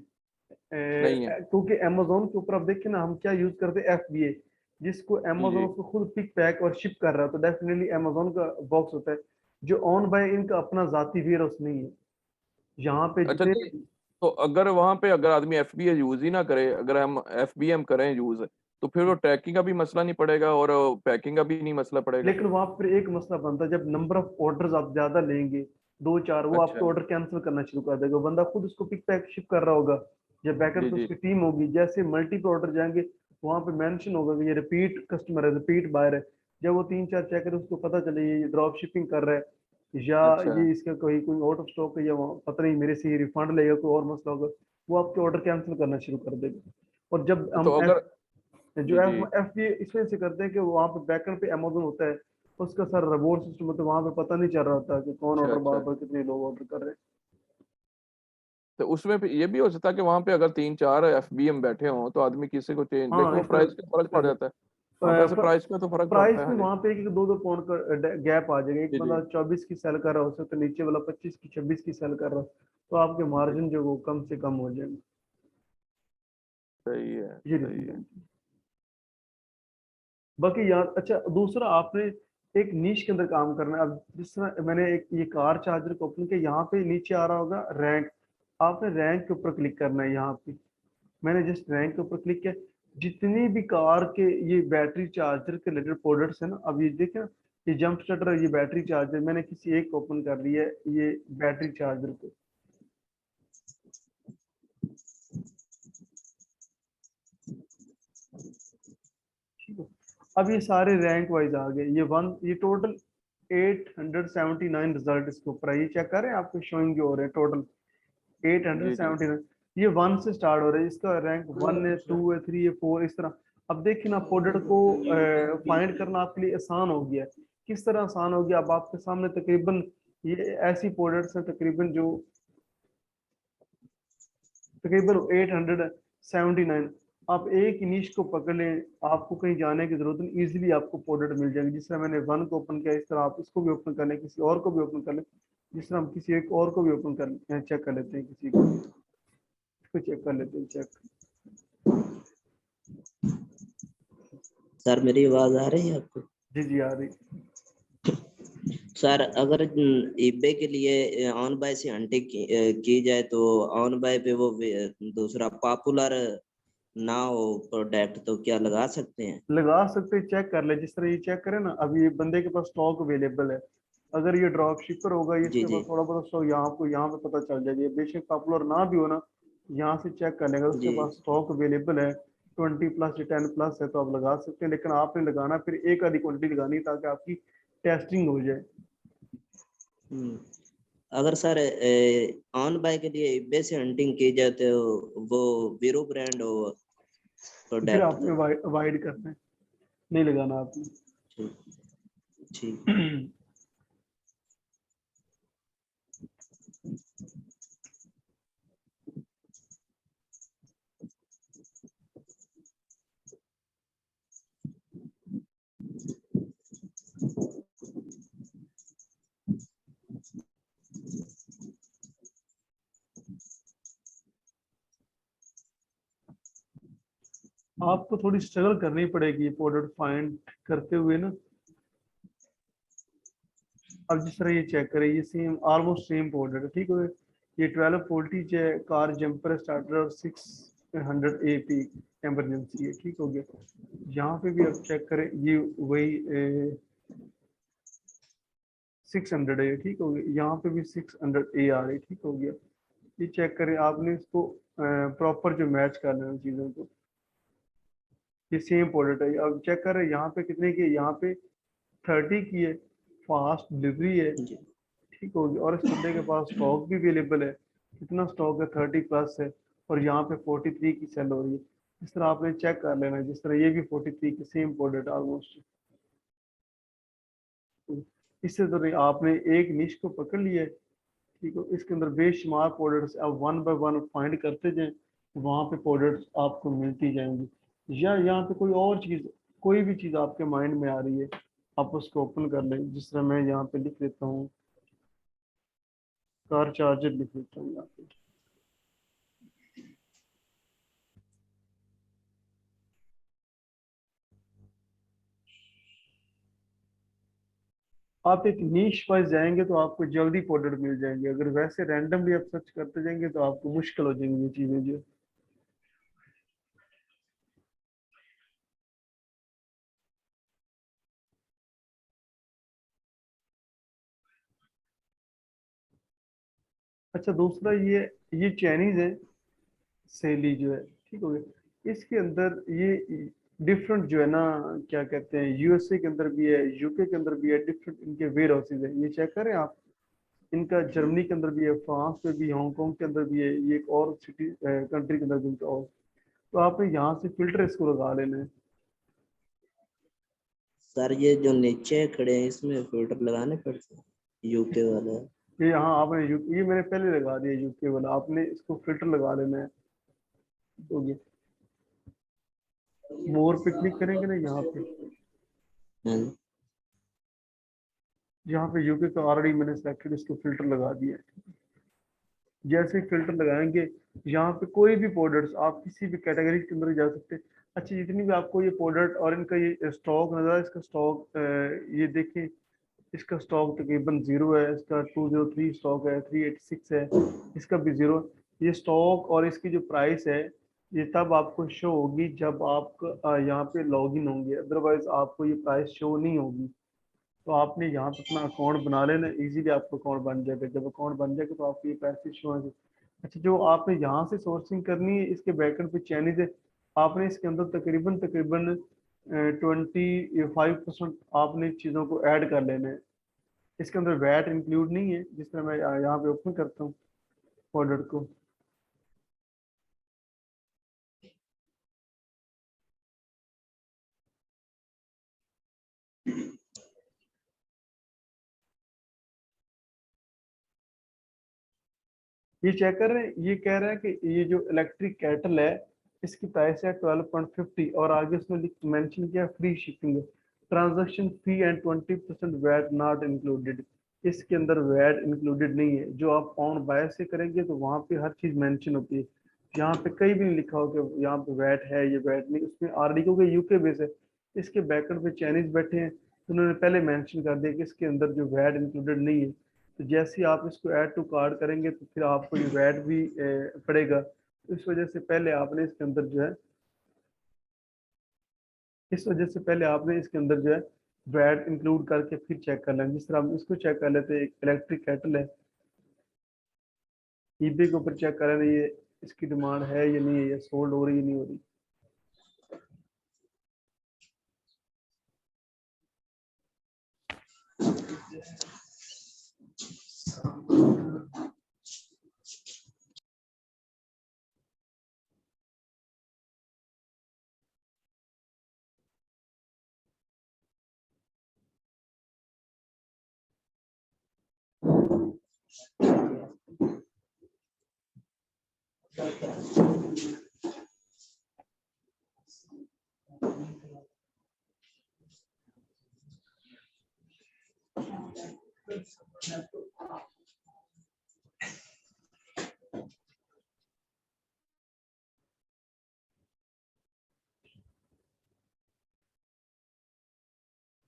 नहीं है। क्योंकि अमेजोन के ऊपर अब देखिए ना, हम क्या यूज करते हैं, FBA, जिसको जी अमेजोन जी। उसको खुद पिक पैक और शिप कर रहा है, तो डेफिनेटली अमेजोन का बॉक्स होता है। जो ऑन बाय इनका अपना जाती वेयर हाउस नहीं है यहाँ पे अच्छा जितने। नहीं, तो अगर वहां पे अगर आदमी एफबीए यूज ही ना करे, अगर हम एफबीएम करें यूज, तो फिर वो ट्रैकिंग का भी मसला नहीं पड़ेगा और पैकिंग का भी नहीं मसला पड़ेगा? लेकिन वहां पर एक मसला बनता है, जब नंबर ऑफ ऑर्डर्स आप ज्यादा लेंगे, 2 4, वो आपके अच्छा। ऑर्डर कैंसिल करना शुरू कर देगा। बंदा खुद उसको पिक पैक शिप कर रहा होगा, जब बैकएंड जी पे जी। उसकी टीम होगी, जैसे मल्टीपल ऑर्डर जाएंगे वहां पे मेंशन होगा कि ये रिपीट कस्टमर है, रिपीट बायर है। जब वो 3 4 चेक करे, उसको पता चले ये ड्रॉप शिपिंग कर रहा है या अच्छा ये इसका कोई कोई आउट ऑफ स्टॉक है, या पता नहीं मेरे से रिफंड लेगा, कोई और मसला होगा, वो आपके ऑर्डर कैंसिल करना शुरू कर देगा। और जब तो हम अगर जो जी जी। एफ बी इसमें से करते हैं कि वहाँ पे बैकएंड पे अमेजोन होता है, उसका सर रिवॉर्ड सिस्टम होता है, वहाँ पे पता नहीं चल रहा होता कि कौन अच्छा ऑर्डर बार अच्छा। बार कितने लोग ऑर्डर कर रहे हैं। तो उसमें भी ये भी हो सकता है कि वहां पे अगर 3 4 एफबीएम बैठे हों तो आदमी किसी को चेंज, लेकिन हाँ, वो इस प्राइस का फर्क पड़ तरह जाता है। हाँ वैसे प्राइस का तो फर्क प्राइस पड़ता है। में हाँ जी। वहाँ पे 1 2 2 पॉइंट का गैप आ जाएगा। एक जी जी। बंदा 24 की सेल कर रहा हो सकता है, नीचे वाला 25 की 26 की सेल कर रहा हो, तो आपके जी, मार्जिन जो वो कम से कम हो जाएंगे। सही है ये सही है। रीजन। बाकी यार, अच्छा दूसरा आपने एक नीश के अंदर काम करना है। अब जिस तरह मैंने एक ये कार चार्जर को ओपन किया, यहाँ पे नीचे आ रहा होगा रैंक, आपने रैंक के ऊपर क्लिक करना है। यहाँ पे मैंने जस्ट रैंक के ऊपर क्लिक किया, जितनी भी कार के ये बैटरी चार्जर के रिलेटेड प्रोडक्ट्स है ना, अब ये देखें ना, ये जंप स्टार्टर, ये बैटरी चार्जर, मैंने किसी एक ओपन कर लिया है, ये बैटरी चार्जर को, ठीक है। अब ये सारे रैंक वाइज आ गए, ये टोटल 879 रिजल्ट इसके ऊपर है। ये चेक करें, आपको शोइंग जो हो रहे हैं टोटल जी जी। 879। ये 1 से स्टार्ट हो रहा है, इसका रैंक 1 है, 2 है, 3 है, 4, इस तरह। अब देखिए ना, प्रोडक्ट को फाइंड करना आपके लिए आसान हो गया है। किस तरह आसान हो गया? अब आपके सामने तकरीबन ये ऐसी प्रोडक्ट्स हैं तकरीबन जो तकरीबन 879। आप एक ही niche को पकड़ लें, आपको कहीं जाने की जरूरत नहीं, इजीली आपको प्रोडक्ट मिल जाएंगे। जिस तरह मैंने वन को ओपन किया, इस तरह आप इसको भी ओपन कर लें, किसी और को भी ओपन कर लें। जिस तरह हम किसी एक और को भी ओपन कर चेक कर लेते हैं, किसी को इसको चेक कर लेते हैं, चेक। सर मेरी आवाज आ रही है आपको? जी जी आ रही। सर अगर ईबे के लिए ऑन बाय से हंटिंग की जाए तो ऑन बाय पे वो दूसरा पॉपुलर ना हो प्रोडक्ट तो क्या लगा सकते हैं? लगा सकते हैं, चेक कर ले। जिस तरह ये चेक करें ना, अभी ये बंदे के पास स्टॉक अवेलेबल है। अगर ये ड्रॉप शिपर होगा, ये जी इसके जी पास थोड़ा बहुत स्टॉक, यहाँ आपको यहाँ पे पता चल जाएगा। ये बेशक पॉपुलर ना भी हो ना, यहाँ से चेक कर लेगा उसके जी। पास स्टॉक अवेलेबल है 20+ या 10+ है, तो आप लगा सकते हैं। लेकिन आपने लगाना फिर एक आधी क्वांटिटी लगानी, ताकि आपकी टेस्टिंग हो जाए। अगर सर ऑन बाय के लिए ईबे से हंटिंग की जाए तो वो वीरो ब्रांड हो फिर प्रोडक्ट आपने अवॉइड करना है, नहीं लगाना आपने। ठीक। आपको थोड़ी स्ट्रगल करनी पड़ेगी ये प्रोडक्ट फाइंड करते हुए ना। अब जिस तरह ये चेक करें, ये सेम ऑलमोस्ट सेम प्रोडक्ट है, ठीक है। ये 12 वोल्टेज है, कार जंपर स्टार्टर और 600 AP एमरजेंसी है, ठीक हो गया। यहाँ पे भी आप चेक करें, ये वही 600 है, ठीक हो गया। यहाँ पे भी 600 A आ रही, ठीक हो गया। ये चेक करें, आपने इसको प्रॉपर जो मैच कर लेना चीज़ों को। ये सेम प्रोडक्ट है। अब चेक करें यहाँ पे कितने की है, यहाँ पे 30 की है, फास्ट डिलीवरी है, ठीक होगी। और इस बंदे के पास स्टॉक भी अवेलेबल है। कितना स्टॉक है, 30+ है। और यहाँ पे 43 की सेल हो रही है। इस तरह आपने चेक कर लेना है। जिस तरह ये भी 43 की सेम प्रोडक्ट ऑलमोस्ट। इससे तो नहीं, आपने एक निश को पकड़ लिया है, ठीक है। इसके अंदर बेशुमार प्रोडक्ट्स आप वन बाय वन फाइंड करते जाएं, वहाँ पे प्रोडक्ट्स आपको मिलती जाएंगी। या यहाँ पे कोई और चीज़, कोई भी चीज़ आपके माइंड में आ रही है, आप उसको ओपन कर लें। जिस तरह मैं यहाँ पे लिख लेता हूँ, कार चार्जर लिख लेता हूँ यहाँ पे। आप एक नीश वाइज जाएंगे तो आपको जल्दी प्रोडक्ट मिल जाएंगे। अगर वैसे रैंडमली आप सर्च करते जाएंगे तो आपको मुश्किल हो जाएंगी ये चीजें जो। अच्छा, दूसरा ये चाइनीज है, सेली जो है, ठीक हो गया। इसके अंदर ये डिफरेंट जो है ना, क्या कहते हैं, USA के अंदर भी है, UK के अंदर भी है, डिफरेंट इनके वेयर हाउसेज है। ये चेक करें आप, इनका जर्मनी के अंदर भी है, फ्रांस में भी, हांगकांग के अंदर भी है, ये एक और सिटी कंट्री के अंदर भी इनका और। तो आपने यहाँ से फिल्टर इसको लगा लेना है। सर ये जो नीचे खड़े हैं इसमें फिल्टर लगाने पड़ते हैं यूके वाला? ये यहाँ आपने ये मैंने पहले लगा दिया UK वाला, आपने इसको फिल्टर लगा लेना है। तो ये मोर पे क्लिक करेंगे ना, यहाँ पे UK का ऑलरेडी मैंने सेलेक्टेड, इसको फिल्टर लगा दिया है। जैसे ही फिल्टर लगाएंगे, यहाँ पे कोई भी प्रोडक्ट्स आप किसी भी कैटेगरी के अंदर जा सकते हैं। अच्छा, जितनी भी आपको ये प्रोडक्ट और इनका ये स्टॉक नजर, इसका स्टॉक ये देखिए, इसका स्टॉक तकरीबन 0 है, इसका 203 स्टॉक है, 386 है, इसका भी 0। ये स्टॉक और इसकी जो प्राइस है, ये तब आपको शो होगी जब आप यहाँ पे लॉग इन होंगे, अदरवाइज आपको ये प्राइस शो नहीं होगी। तो आपने यहाँ पे अपना अकाउंट बना लेना, इजीली आपका अकाउंट बन जाएगा। जब अकाउंट बन जाएगा तो आपको ये पैसे शो होंगे। अच्छा, जो आपने यहाँ से सोर्सिंग करनी है, इसके बैकएंड पे चाइनीज है, आपने इसके अंदर तकरीबन तकरीबन 25% आपने चीज़ों को ऐड कर लेना है। इसके अंदर वैट इंक्लूड नहीं है। जिस तरह मैं यहाँ पे ओपन करता हूँ प्रोडक्ट को, ये चेक कर रहे हैं, ये कह रहा है कि ये जो इलेक्ट्रिक कैटल है, इसकी प्राइस है 12.50 और आगे उसमें मेंशन किया free shipping, transaction fee and 20% VAT not included. इसके अंदर वैट इंक्लूडेड नहीं है। जो आप ऑन बाय से करेंगे तो वहाँ पे हर चीज मेंशन होती है, यहाँ पे कहीं भी नहीं लिखा हो कि यहाँ पे वैट है, ये वैट नहीं। उसमें ऑलरेडी क्योंकि यूके बेस है, इसके बैकएंड पे चाइनीज बैठे हैं, तो उन्होंने पहले मेंशन कर दिया कि इसके अंदर जो वैट इंक्लूडेड नहीं है। तो जैसे ही आप इसको ऐड टू कार्ड करेंगे तो फिर आपको ये वैट भी पड़ेगा। तो इस वजह से पहले आपने इसके अंदर जो है इसके अंदर जो है वैट इंक्लूड करके फिर चेक कर लें। जिस तरह हम इसको चेक कर लेते हैं, एक इलेक्ट्रिक केटल है, ईबे के ऊपर चेक कर लें ये इसकी डिमांड है या नहीं है, या सोल्ड हो रही है नहीं हो रही।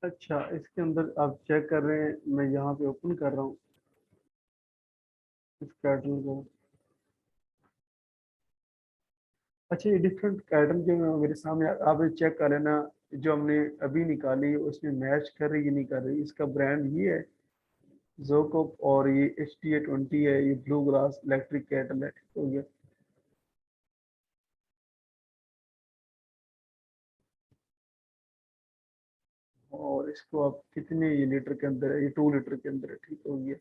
अच्छा, इसके अंदर आप चेक कर रहे हैं, मैं यहाँ पे ओपन कर रहा हूँ इस कैटल को। अच्छा, ये डिफरेंट कैटल जो है मेरे सामने, आप ये चेक कर लेना। जो हमने अभी निकाली उसमें मैच कर रही है नहीं कर रही। इसका ब्रांड ये है जोकोप और ये HTA20 है, ये ब्लू ग्रास इलेक्ट्रिक कैटल है। हो गया। और इसको आप कितने ये लीटर के अंदर है, ये 2 लीटर के अंदर है। ठीक हो गया।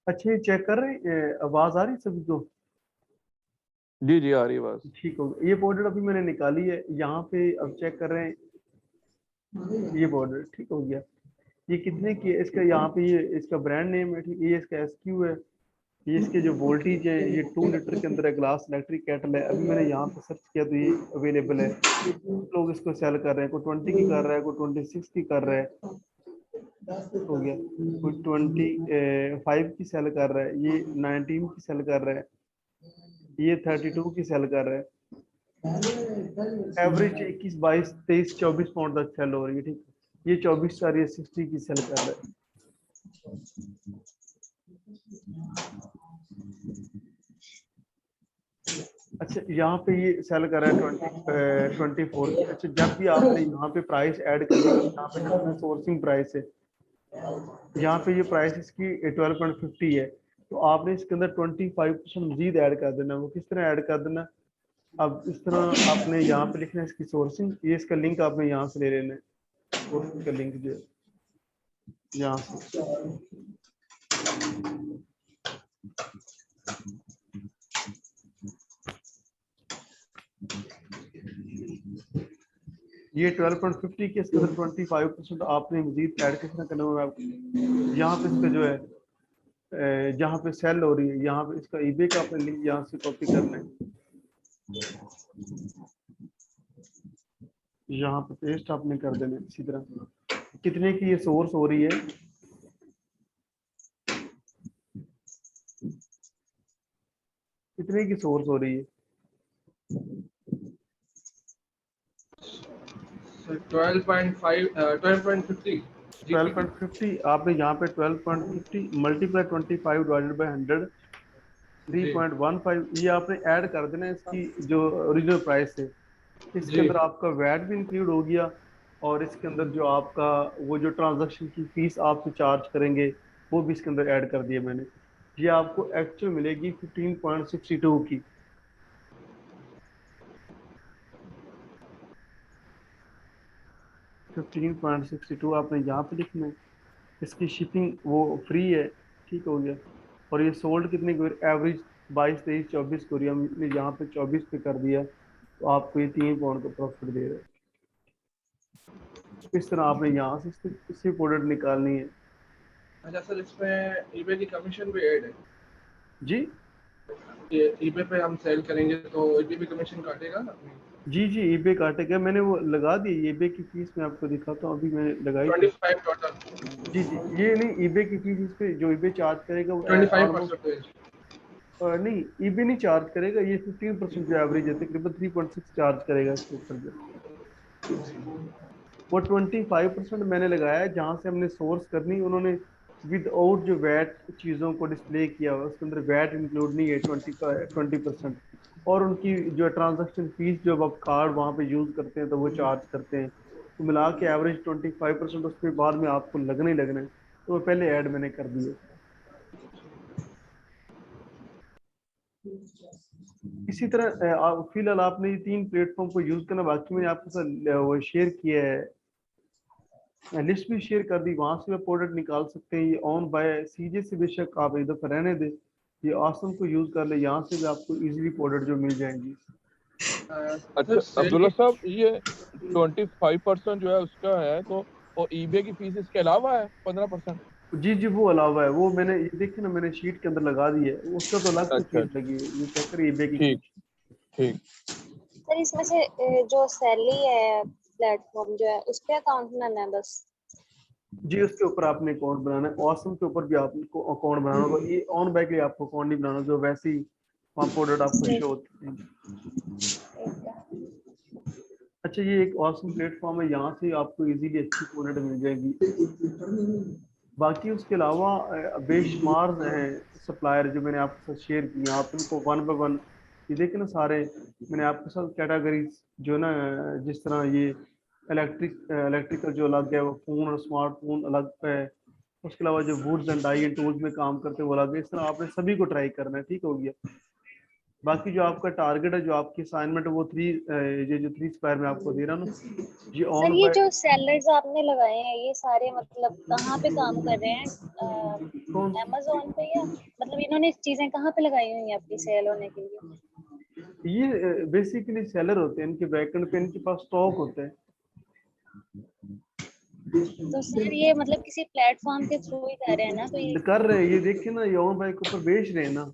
अच्छा, ये चेक कर रहे हैं, आवाज आ रही है सभी को? जी जी आ रही है बस। ठीक हो गया। ये बॉर्डर अभी मैंने निकाली है, यहाँ पे अब चेक कर रहे हैं ये बॉर्डर। ठीक हो गया। ये कितने की है? इसका यहाँ पे ये इसका ब्रांड नेम है, ठीक है, ये इसका SQ है। ये इसके जो वोल्टेज है, ये 2 लीटर के अंदर है, ग्लास इलेक्ट्रिक केटल है। अभी मैंने यहाँ पे सर्च किया तो ये अवेलेबल है। लोग इसको सेल कर रहे हैं, कोई 20 की कर रहा है, कोई 26 की कर रहा है। हो गया। कोई 25 की सेल कर रहा है, ये 19 की सेल कर रहा है, ये 32 की सेल कर रहा है। एवरेज 21, 22, 23, 24 पाउंड तक सेल हो रही है। ठीक है। ये 24 का, ये 60 की सेल कर रहा है। अच्छा, यहाँ पे ये सेल कर रहा है 24 की। अच्छा, जब भी आपने यहाँ पे प्राइस ऐड कर ली, यहाँ पे जितना सोर्सिंग प्राइस है, यहाँ पे ये प्राइस इसकी 12.50 है, तो आपने इसके अंदर 25% मजीद ऐड कर देना। वो किस तरह ऐड कर देना? अब इस तरह आपने यहाँ पे लिखना है इसकी सोर्सिंग, ये इसका लिंक आपने यहाँ से ले लेना है, सोर्सिंग का लिंक जो है यहाँ से। ये 12.50 के इसके अंदर 25% आपने मजीद ऐड कितना करना होगा आपको। यहाँ पे इसका जो है जहाँ पे सेल हो रही है, यहाँ पे इसका ईबे का आपने लिंक यहाँ से कॉपी करना है, यहाँ पे पेस्ट आपने कर देना है। इसी तरह कितने की ये सोर्स हो रही है, कितने की सोर्स हो रही है। 12.5 12.50 12.50 आपने यहाँ पे 12.50 मल्टीप्लाई 25 डिवाइडेड बाय 100 3.15 ये आपने ऐड कर देना है इसकी जो ओरिजिनल प्राइस है। इसके अंदर आपका वैट भी इंक्लूड हो गया, और इसके अंदर जो आपका वो जो ट्रांजैक्शन की फीस आपसे चार्ज करेंगे वो भी इसके अंदर ऐड कर दिया मैंने। ये आपको एक्चुअल मिलेगी 15.62 की। 15.62 आपने यहाँ पे लिखना है। इसकी शिपिंग वो फ्री है, ठीक हो गया। और ये सोल्ड कितने को, एवरेज 22, 23, 24 को रही है, हमने यहाँ पे 24 पे कर दिया, तो आपको ये 3 पाउंड का प्रॉफिट दे रहा है। इस तरह आपने यहाँ से इसकी प्रोडक्ट निकालनी है। अच्छा सर, इसमें ईबे की कमीशन भी ऐड है? जी ये ईबे पे हम सेल करेंगे तो ईबे भी कमीशन काटेगा ना? जी जी, ईबे काटेगा, मैंने वो लगा दी ईबे की फीस, मैं आपको दिखाता हूँ, अभी मैंने लगाई थी। 25 टोटल? जी जी, ये नहीं, ईबे की फीस इस पे जो ईबे चार्ज करेगा वो 25%? नहीं, ईबे नहीं चार्ज करेगा, ये 15% जो एवरेज है तकरीबन 3.6 चार्ज करेगा इसके ऊपर जो। वो 25% मैंने लगाया है, जहाँ से हमने सोर्स करनी, उन्होंने विदाउट जो वैट चीज़ों को डिस्प्ले किया हुआ, उसके अंदर वैट इंक्लूड नहीं है 20%। और उनकी जो ट्रांजैक्शन फीस जब आप कार्ड वहाँ पे यूज़ करते हैं तो वो चार्ज करते हैं, तो मिला के एवरेज 25% उसके बाद में आपको लगने ही लगना है, तो वो पहले ऐड मैंने कर दिए। इसी तरह फिलहाल आपने ये 3 प्लेटफॉर्म को यूज करना, बाकी मैंने आपके साथ वो शेयर किया है, लिस्ट भी शेयर कर दी, वहां से भी प्रोडक्ट निकाल सकते हैं। ये ऑन बाय सीजे से बेशक आप इधर पर रहने दे, ये आसम को यूज कर ले, यहाँ से भी आपको इजीली प्रोडक्ट जो मिल जाएंगी। अच्छा अब्दुल्ला साहब, ये 25% जो है उसका है, तो और ईबे की फीस इसके अलावा है 15%? जी जी, वो अलावा है, वो मैंने ये देखिए ना, मैंने शीट के अंदर लगा दी है, उसका तो अलग से अच्छा फीस लगी है, ये चेक करिए ईबे की ठीक फीस। ठीक। सर इसमें से जो सैली है प्लेटफॉर्म जो है उस पे अकाउंट बनाना है बस? जी, उसके ऊपर आपने अकाउंट बनाना है, ऑसम के ऊपर भी आपको अकाउंट बनाना होगा, ये ऑन बाय के लिए आपको अकाउंट नहीं बनाना, जो वैसे ही वहाँ प्रोडक्ट आपको शो होते हैं। अच्छा, ये एक ऑसम प्लेटफॉर्म है, यहाँ से आपको इजीली अच्छी प्रोडक्ट मिल जाएगी। बाकी उसके अलावा बेशुमार हैं सप्लायर जो मैंने आपके साथ शेयर किए, आप इनको वन बाय वन ये देखें ना सारे, मैंने आपके साथ कैटेगरीज जो ना, जिस तरह ये इलेक्ट्रिकल जो अलग है, वो फोन और स्मार्टफोन अलग है, उसके अलावा जो woods and die and tools में काम करते हैं वो अलग है, इस तरह आपने सभी को ट्राई करना है, ठीक हो गया। बाकी जो आपका टारगेट है, जो आपकी असाइनमेंट है, वो ये जो 3 स्क्वायर में आपको दे रहा हूँ ना, ये सर ऑन ये बाय। जो सेलर्स आपने लगाए हैं ये सारे मतलब कहाँ पे काम कर रहे हैं? कौन? अमेज़न पे, या मतलब इन्होंने चीजें कहाँ पे लगाई हुई हैं अपनी सेल होने के लिए? ये बेसिकली सेलर होते हैं, इनके बैकएंड पे इनके पास स्टॉक होता है। तो सर ये मतलब किसी प्लेटफॉर्म के थ्रू ही कर रहे हैं ना, तो ये कर रहे हैं, ये देखिए ना, ये ऑन बाय के ऊपर बेच रहे हैं ना।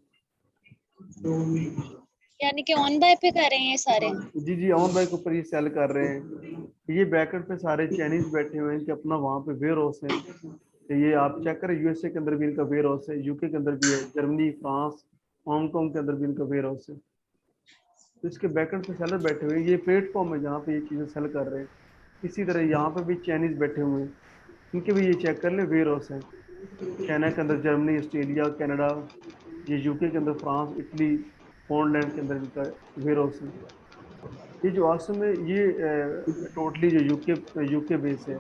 यानी कि ऑन बाय पे कर रहे हैं ये सारे? जी जी, ऑन बाय के ऊपर ये सेल कर रहे हैं। ये बैकएंड पे सारे चाइनीज बैठे हुए हैं, इनके अपना वहाँ पे वेयर हाउस है। तो ये आप चेक करें, यूएसए के अंदर भी इनका वेयर हाउस है, यूके के अंदर भी है, जर्मनी, फ्रांस, हांगकांग के अंदर भी इनका वेयर हाउस है। तो इसके बैकएंड पे सेलर बैठे हुए हैं, ये प्लेटफॉर्म है जहाँ पे ये चीजें सेल कर रहे हैं। इसी तरह यहाँ पे भी चाइनीज बैठे हुए हैं, इनके भी ये चेक कर ले वेयर हाउस है, चाइना के अंदर, जर्मनी, ऑस्ट्रेलिया, कनाडा, ये यूके के अंदर, फ्रांस, इटली, पोलैंड के अंदर इनका वेयर हाउस है। ये जो आसम है ये टोटली जो यूके बेस है,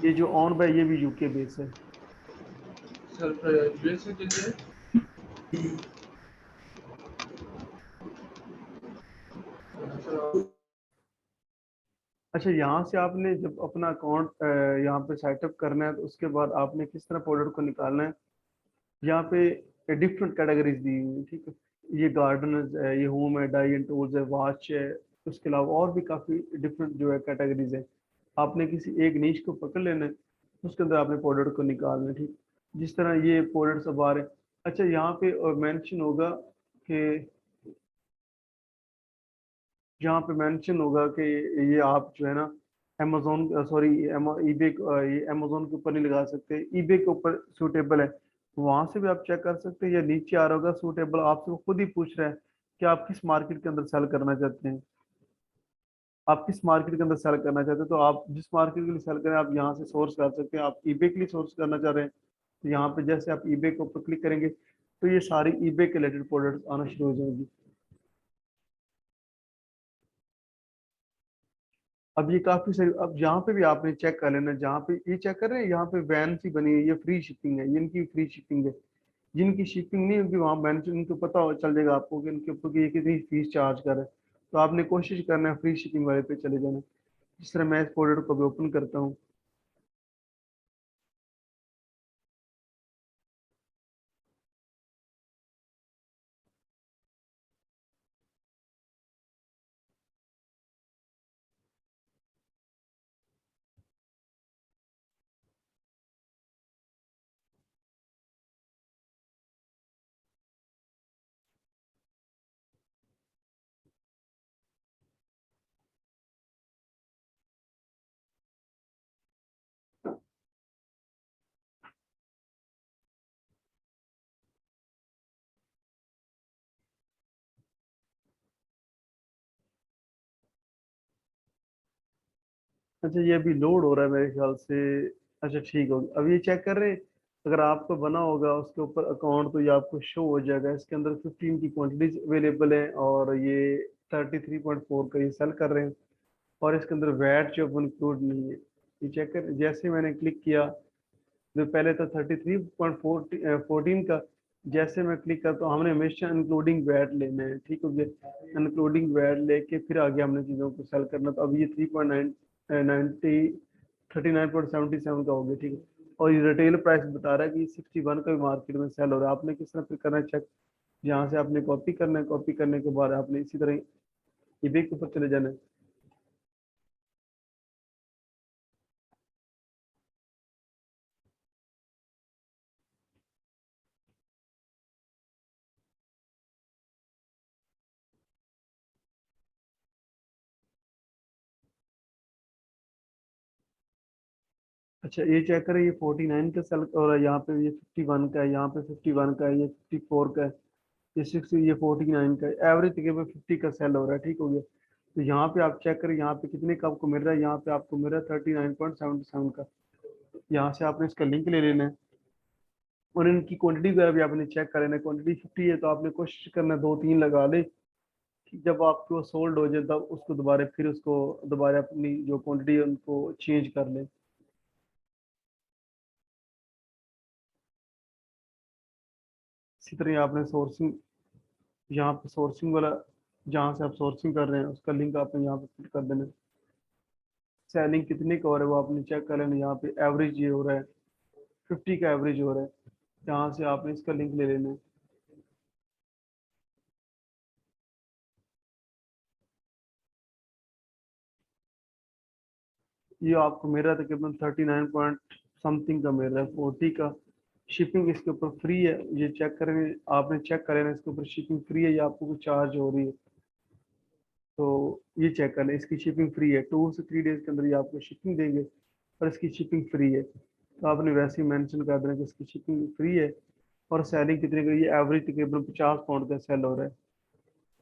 ये जो ऑन बाय ये भी यूके बेस है। सर यूएसए के लिए? अच्छा, यहाँ से आपने जब अपना अकाउंट यहाँ पे सेटअप करना है, तो उसके बाद आपने किस तरह प्रोडक्ट को निकालना है, यहाँ पे डिफरेंट कैटेगरीज दी हुई है, ठीक है। ये गार्डन है, ये होम है, डाई एंड टूल्स है, वॉच है, उसके अलावा और भी काफ़ी डिफरेंट जो है कैटेगरीज है। आपने किसी एक नीश को पकड़ लेना है, उसके अंदर आपने प्रोडक्ट को निकालना है, ठीक। जिस तरह ये प्रोडक्ट्स अब आ रहे हैं। अच्छा, यहाँ पे मेंशन होगा कि यहाँ पे मेंशन होगा कि ये आप जो है ना अमेजोन, सॉरी, ईबे, ये अमेजोन के ऊपर नहीं लगा सकते, ईबे के ऊपर सूटेबल है, वहां से भी आप चेक कर सकते हैं। या नीचे आ रहा होगा सूटेबल, आपसे वो खुद ही पूछ रहा है कि आप किस मार्केट के अंदर सेल करना चाहते हैं, आप किस मार्केट के अंदर सेल करना चाहते हैं, तो आप जिस मार्केट के लिए सेल करें आप यहाँ से सोर्स कर सकते हैं। आप ईबे के लिए सोर्स करना चाह रहे हैं, तो यहाँ पे जैसे आप ईबे के ऊपर क्लिक करेंगे तो ये सारी ईबे के रिलेटेड प्रोडक्ट्स आना शुरू हो जाएंगी। अब ये काफी सारी, अब यहाँ पे भी आपने चेक कर लेना, जहाँ पे ये चेक कर रहे हैं, यहाँ पे वैन सी बनी है, ये फ्री शिपिंग है, ये इनकी फ्री शिपिंग है। जिनकी शिपिंग नहीं होगी वहाँ वैन, इनको पता चल जाएगा आपको कि इनके ऊपर ये कितनी फीस चार्ज कर रहे हैं, तो आपने कोशिश करना है फ्री शिपिंग वाले पे चले जाना। जिस तरह मैं इस प्रोडक्ट को भी ओपन करता हूँ, अच्छा ये अभी लोड हो रहा है मेरे ख्याल से। अच्छा ठीक हो गया, अब ये चेक कर रहे हैं। अगर आपको बना होगा उसके ऊपर अकाउंट तो ये आपको शो हो जाएगा। इसके अंदर 15 की क्वांटिटीज अवेलेबल है और ये 33.4 का ये सेल कर रहे हैं और इसके अंदर वैट जो इंक्लूड नहीं है। ये चेक कर, जैसे मैंने क्लिक किया जो पहले तो 33.14 का, जैसे मैं क्लिक करता हूँ हमने हमेशा इंक्लूडिंग वैट लेना है, ठीक हो गया। इंक्लूडिंग वैट लेके फिर आगे हमने चीज़ों को सेल करना। तो अब ये 39.77 का हो गया, ठीक है। और ये रिटेल प्राइस बता रहा है कि 61 का भी मार्केट में सेल हो रहा है। आपने किस तरह फिर करना है चेक, यहाँ से आपने कॉपी करना है, कॉपी करने के बाद आपने इसी तरह ईबे के ऊपर चले जाना है। अच्छा ये चेक करें, ये 49 का सेल हो रहा है, यहाँ पे ये 51 का है, यहाँ पे 51 का है, ये 54 का है, ये 60, ये 49 का है। एवरेज तकरीबन 50 का सेल हो रहा है, ठीक हो गया। तो यहाँ पे आप चेक करें यहाँ पे कितने का आपको मिल रहा है। यहाँ पे आपको मिल रहा है 39.77 का। यहाँ से आपने इसका लिंक ले लेना है और इनकी क्वांटिटी वगैरह भी आपने चेक कर लेना है। क्वांटिटी 50 है तो आपने कोशिश करना है 2-3 लगा ले कि जब आपको सोल्ड हो जाए तब उसको दोबारा फिर उसको दोबारा अपनी जो क्वांटिटी है उनको चेंज कर लें। इसी तरह आपने सोर्सिंग, यहाँ पे सोर्सिंग वाला जहाँ से आप सोर्सिंग कर रहे हैं उसका लिंक आपने यहाँ पे फिट कर देना है। सेलिंग कितने का हो रहा है वो आपने चेक कर लेना। यहाँ पे एवरेज ये हो रहा है 50 का एवरेज हो रहा है, यहाँ से आपने इसका लिंक ले लेना है। ये आपको मेरा तकरीबन 39 पॉइंट समथिंग का मिल रहा है, 40 का। शिपिंग इसके ऊपर फ्री है, ये चेक करेंगे आपने, चेक करें इसके ऊपर शिपिंग फ्री है या आपको कुछ चार्ज हो रही है। तो ये चेक कर लें, इसकी शिपिंग फ्री है। 2 से 3 डेज के अंदर ये आपको शिपिंग देंगे और इसकी शिपिंग फ्री है। तो आपने वैसे ही मेंशन कर देना कि इसकी शिपिंग फ्री है और सेलिंग कितने की, ये एवरेज तकरीबन 50 पाउंड का सेल हो रहा है।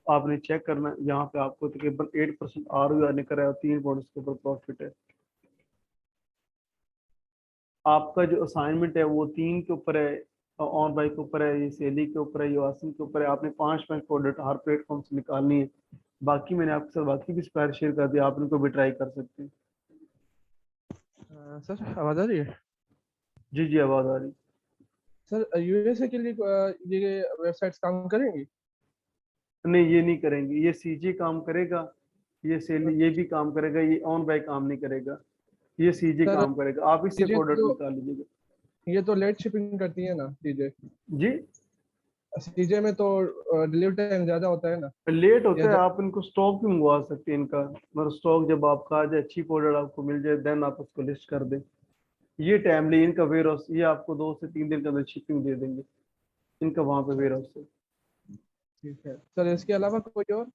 आपने चेक करना है, यहाँ पे आपको तकरीबन 8% ROI निकल रहा है और 3 पाउंड इसके ऊपर प्रॉफिट है। आपका जो असाइनमेंट है वो 3 के ऊपर है, ऑन बाई के ऊपर है, ये सेली के ऊपर है, ये वासन के ऊपर है। आपने 5-5 प्रोडक्ट हर प्लेटफॉर्म से निकालनी है। बाकी मैंने आपके साथ बाकी भी स्क्वायर शेयर कर दिया, आप इनको भी ट्राई कर सकते हैं। सर आवाज आ रही है? जी जी आवाज आ रही। सर यूएसए के लिए ये वेबसाइट्स काम करेंगी? नहीं ये नहीं करेंगे, ये सीजे काम करेगा, ये सेल ये भी काम करेगा, ये ऑन बाई काम नहीं करेगा, ये सीजे सर काम करेगा। आप इससे चीजें प्रोडक्ट तो निकाल लीजिएगा। ये तो लेट शिपिंग करती है ना चीजें। जी सीजे में तो डिलीवरी टाइम ज्यादा होता है ना। लेट होता या है, जब आप इनको स्टॉक भी मंगवा सकते हैं इनका, मतलब स्टॉक जब आपका आ जाए, अच्छी प्रोडक्ट आपको मिल जाए, देन आप उसको लिस्ट कर दें। ये टाइमली इनका वेयर हाउस, ये आपको 2 से 3 दिन के अंदर शिपिंग दे देंगे, इनका वहाँ पे वेयर हाउस है। ठीक है सर, इसके अलावा कोई और?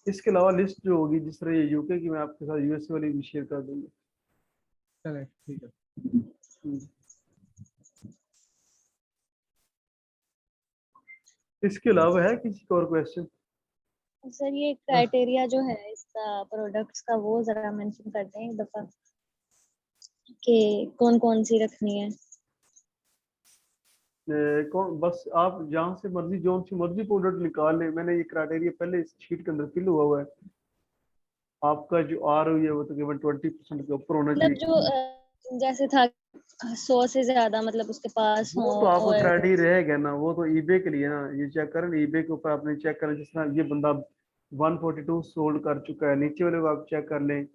इसके अलावा लिस्ट जो होगी जिस तरह ये यूके की, मैं आपके साथ यूएसए वाली भी शेयर कर दूंगा। चलें ठीक है। हम्म। इसके अलावा है किसी का और क्वेश्चन? सर ये क्राइटेरिया जो है इसका प्रोडक्ट्स का वो जरा मेंशन कर दें एक दफा कि कौन कौन सी रखनी है। कौन, बस आप जहाँ से मर्जी जो सी मर्जी प्रोडक्ट निकाल लें। मैंने ये क्राइटेरिया पहले इस शीट के अंदर फिल हुआ है। आपका जो ROI है वो तकरीबन 20% के ऊपर होना मतलब चाहिए। जो जैसे था 100 से ज्यादा मतलब उसके पास हो। वो तो आपका और क्राइटेरिया रहेगा ना, वो तो ईबे के लिए ना। ये चेक करें ना, ईबे के ऊपर आपने चेक करें, जिस तरह ये बंदा 142 सोल्ड कर चुका है, नीचे वाले को आप चेक कर लें,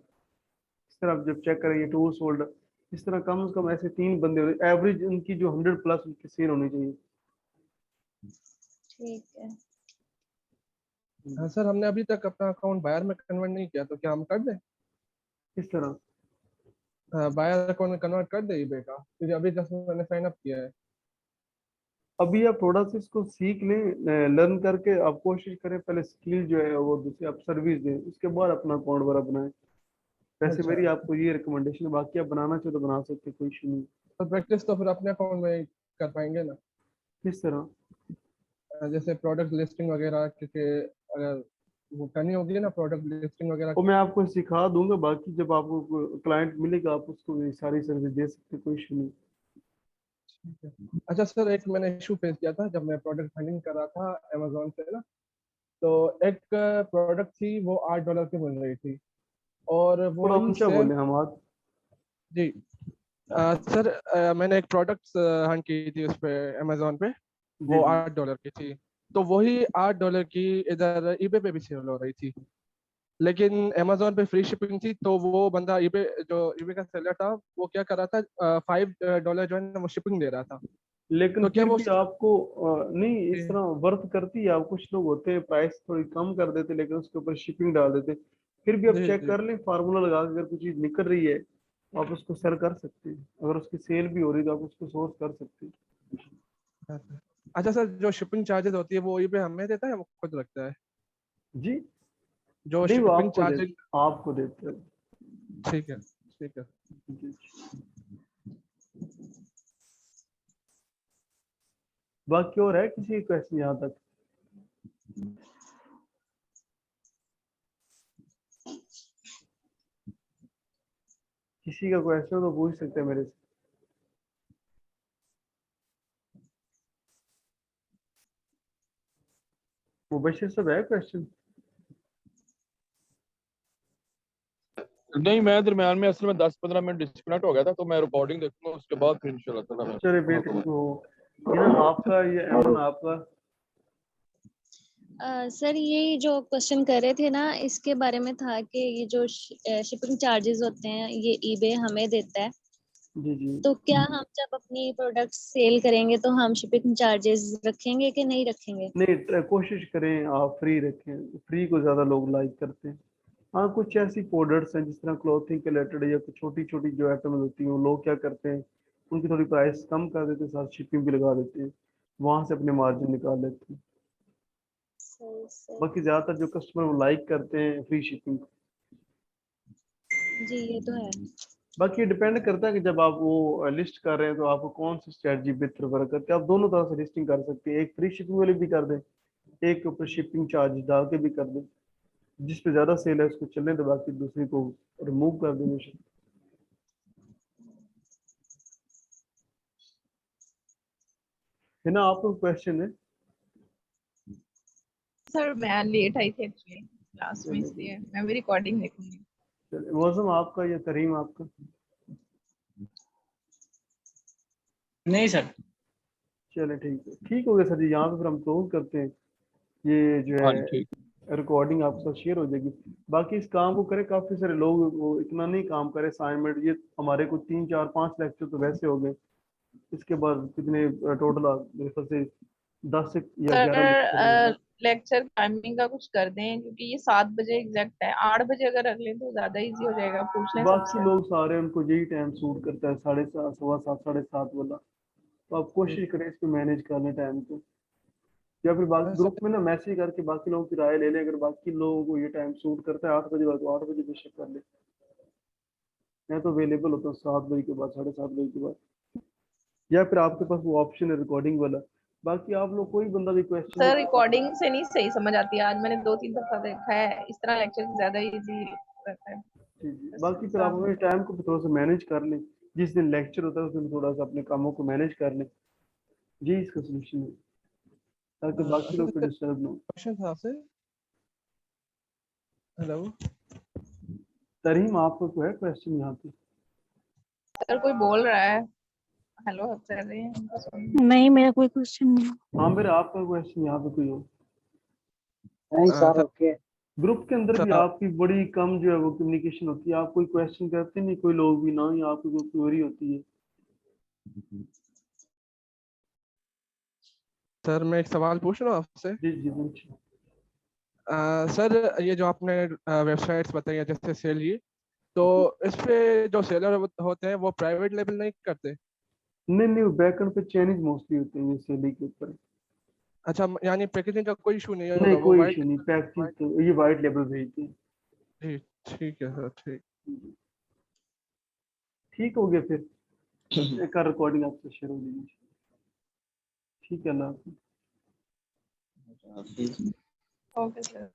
तरह आप जब चेक करेंगे टूल्स होल्डर, इस तरह कम से कम ऐसे 3 बंदे होने, एवरेज उनकी जो 100+ उनकी सेल होनी चाहिए। ठीक है। हाँ सर, हमने अभी तक अपना अकाउंट बायर में कन्वर्ट नहीं किया, तो क्या हम कर दें? इस तरह बायर अकाउंट में कन्वर्ट कर दे eBay का, क्योंकि अभी जस्ट मैंने साइन अप किया है। अभी आप थोड़ा सा इसको सीख लें, लर्न करके आप कोशिश करें, पहले स्किल जो है वो दूसरी आप सर्विस दें, उसके बाद अपना अकाउंट वगैरह बनाएं। वैसे अच्छा, मेरी आपको ये रिकमेंडेशन है, बाकी आप बनाना चाहो तो बना सकते हैं, कोई इशू नहीं। तो प्रैक्टिस तो फिर अपने अकाउंट में ही कर पाएंगे ना? किस तरह? जैसे प्रोडक्ट लिस्टिंग वगैरह, क्योंकि अगर वो करनी होगी ना प्रोडक्ट लिस्टिंग वगैरह। वो मैं आपको सिखा दूंगा, बाकी जब आपको क्लाइंट मिलेगा आप उसको ये सारी सर्विस दे सकते हैं, कोई इशू नहीं। अच्छा सर, एक मैंने इशू फेस किया था जब मैं प्रोडक्ट फाइंडिंग कर रहा था अमेजोन से ना, तो एक प्रोडक्ट थी वो $8 की मिल रही थी, और वो थोड़ा ही ऊंचा सेम। बोले हम आप। जी सर, मैंने एक प्रोडक्ट हंट की थी उस पे अमेजोन पे, जी वो जी। $8 की थी, तो वही $8 की इधर eBay पे भी सेल हो रही थी, लेकिन अमेजोन पे फ्री शिपिंग थी। तो वो बंदा eBay का सेलर था, वो क्या कर रहा था, $5 जो है ना वो शिपिंग दे रहा था। लेकिन तो क्या फिर वो भी आपको नहीं, इस तरह वर्थ करती है। आप कुछ लोग होते हैं प्राइस थोड़ी कम कर देते लेकिन उसके ऊपर शिपिंग डाल देते। फिर भी आप जी चेक जी। कर लें, फार्मूला लगा के अगर कुछ चीज निकल रही है तो आप उसको सेल कर सकते हैं, अगर उसकी सेल भी हो रही है तो आप उसको सोर्स कर सकते हैं। अच्छा सर, जो शिपिंग चार्जेस होती है वो eBay हमें देता है या वो खुद लगता है? जी जो नहीं, वो शिपिंग चार्जेस। आपको देते हैं। ठीक है, ठीक है। जी। बाकी और है किसी क्वेश्चन यहाँ तक? किसी का क्वेश्चन तो पूछ सकते हैं मेरे से। मुबशिर साहब है क्वेश्चन? नहीं, मैं दरमियान में असल में 10-15 मिनट डिस्कनेक्ट हो गया था, तो मैं रिकॉर्डिंग देखूंगा, उसके बाद फिर इंशाल्लाह ताला मैं चलिए बेहतर आपको तो ये ना आपका, ये एमन आपका। सर ये जो क्वेश्चन कर रहे थे ना, इसके बारे में था कि ये जो शिपिंग चार्जेस होते हैं ये eBay हमें देता है, जी जी। तो क्या हम जब अपनी प्रोडक्ट सेल करेंगे तो हम शिपिंग चार्जेस रखेंगे कि नहीं रखेंगे? नहीं, कोशिश करें आप फ्री रखें, फ्री को ज़्यादा लोग लाइक करते हैं। हाँ, कुछ ऐसी प्रोडक्ट्स हैं जिस तरह क्लॉथिंग के रिलेटेड या कुछ छोटी छोटी जो आइटम होती हैं, वो लोग क्या करते हैं, उनकी थोड़ी प्राइस कम कर देते हैं, साथ शिपिंग भी लगा देते हैं, वहाँ से अपने मार्जिन निकाल लेते हैं। सही सही। बाकी ज़्यादातर जो कस्टमर वो लाइक करते हैं फ्री शिपिंग। जी ये तो है। बाकी डिपेंड करता है कि जब आप वो लिस्ट कर रहे हैं तो आपको कौन सी स्ट्रेटजी बेहतर वर्क करती है। आप दोनों तरह से लिस्टिंग कर सकते हैं, एक फ्री शिपिंग वाली भी कर दें, एक के ऊपर शिपिंग चार्ज डाल के भी कर दें। जिस पे ज्यादा सेल है उसको चलने दे, बाकी दूसरी को रिमूव कर देंगे। है ना, आपका क्वेश्चन है? सर मैं लेट आई थी एक्चुअली क्लास में, चलिए इसलिए मैं भी रिकॉर्डिंग देखूंगी। चलिए, मौसम आपका या करीम आपका? नहीं सर। चले ठीक है, ठीक हो गया सर जी, यहाँ पे फिर हम क्लोज करते हैं। ये जो हाँ है जी, ठीक। रिकॉर्डिंग आपके साथ शेयर हो जाएगी। बाकी इस काम को करें, काफी सारे लोग वो इतना नहीं काम करे असाइनमेंट, ये हमारे को 3 4 5 लेक्चर तो वैसे हो गए, इसके बाद कितने टोटल मेरे ख्याल से 10 या 11 लेक्चर सर होंगे। लेक्चर टाइमिंग का कुछ कर दें, क्योंकि ये 7 बजे एग्जैक्ट है, 8 बजे अगर रख लें तो ज्यादा इजी हो जाएगा, पूछ लें बाकी सबसे। लोग सारे उनको यही टाइम सूट करता है, 7:30 7:15 7:30 वाला। तो आप कोशिश करें इस पे मैनेज करने टाइम को, या फिर बाकी सर ग्रुप में ना मैसेज करके बाकी लोगों की राय ले लें, अगर बाकी लोगों को ये टाइम सूट करता है 8 बजे बाद तो 8 बजे बेशक कर ले। मैं तो अवेलेबल होता हूँ 7 बजे के बाद, 7:30 बजे के बाद, या फिर आपके पास वो ऑप्शन है रिकॉर्डिंग वाला। बाकी आप लोग कोई बंदा भी क्वेश्चन सर हो। रिकॉर्डिंग से नहीं सही समझ आती, आज मैंने 2-3 दफा देखा है, इस तरह लेक्चर ज्यादा इजी रहता है। जी जी, बस बाकी फिर आप एग्जाम अपने टाइम को भी थोड़ा सा मैनेज कर लें, जिस दिन लेक्चर होता है उस दिन थोड़ा सा अपने कामों को मैनेज कर लें। जी इसका सोल्यूशन है, ताकि बाकी अच्छा लोग को सर, डिस्टर्ब ना हो। क्वेश्चन था आपसे। हेलो। तरीम आपको कोई है क्वेश्चन यहाँ पे? सर कोई बोल रहा है, हेलो आप कर रहे हैं, हमको सुन। नहीं, मेरा कोई क्वेश्चन नहीं। हाँ मेरा आपका क्वेश्चन यहाँ पे कोई हो? नहीं सर, सर ओके। ग्रुप के अंदर भी सर आपकी बड़ी कम जो है वो कम्युनिकेशन होती है, आप कोई क्वेश्चन करते नहीं, कोई लोग भी ना, या आपकी कोई क्वेरी होती है? सर मैं एक सवाल पूछ रहा हूँ आपसे। जी जी पूछिए। सर ये जो आपने वेबसाइट्स बताई हैं जैसे सेल ये, तो इस पे जो सेलर होते हैं वो प्राइवेट लेबल नहीं करते? नहीं नहीं, बैकएंड पे चाइनीज मोस्टली होते हैं ये सेलिंग के ऊपर। अच्छा, यानी पैकेजिंग का कोई इशू नहीं नहीं होगा, वो कोई इशू वाइट? नहीं, पैकेजिंग तो ये वाइट लेबल भेजते हैं। जी ठीक है सर, ठीक। ठीक हो गया फिर, एक रिकॉर्डिंग आपसे शेयर हो जाएगी। ठीक है, अल्लाह हाफिज़। हाफिज। Okay sir.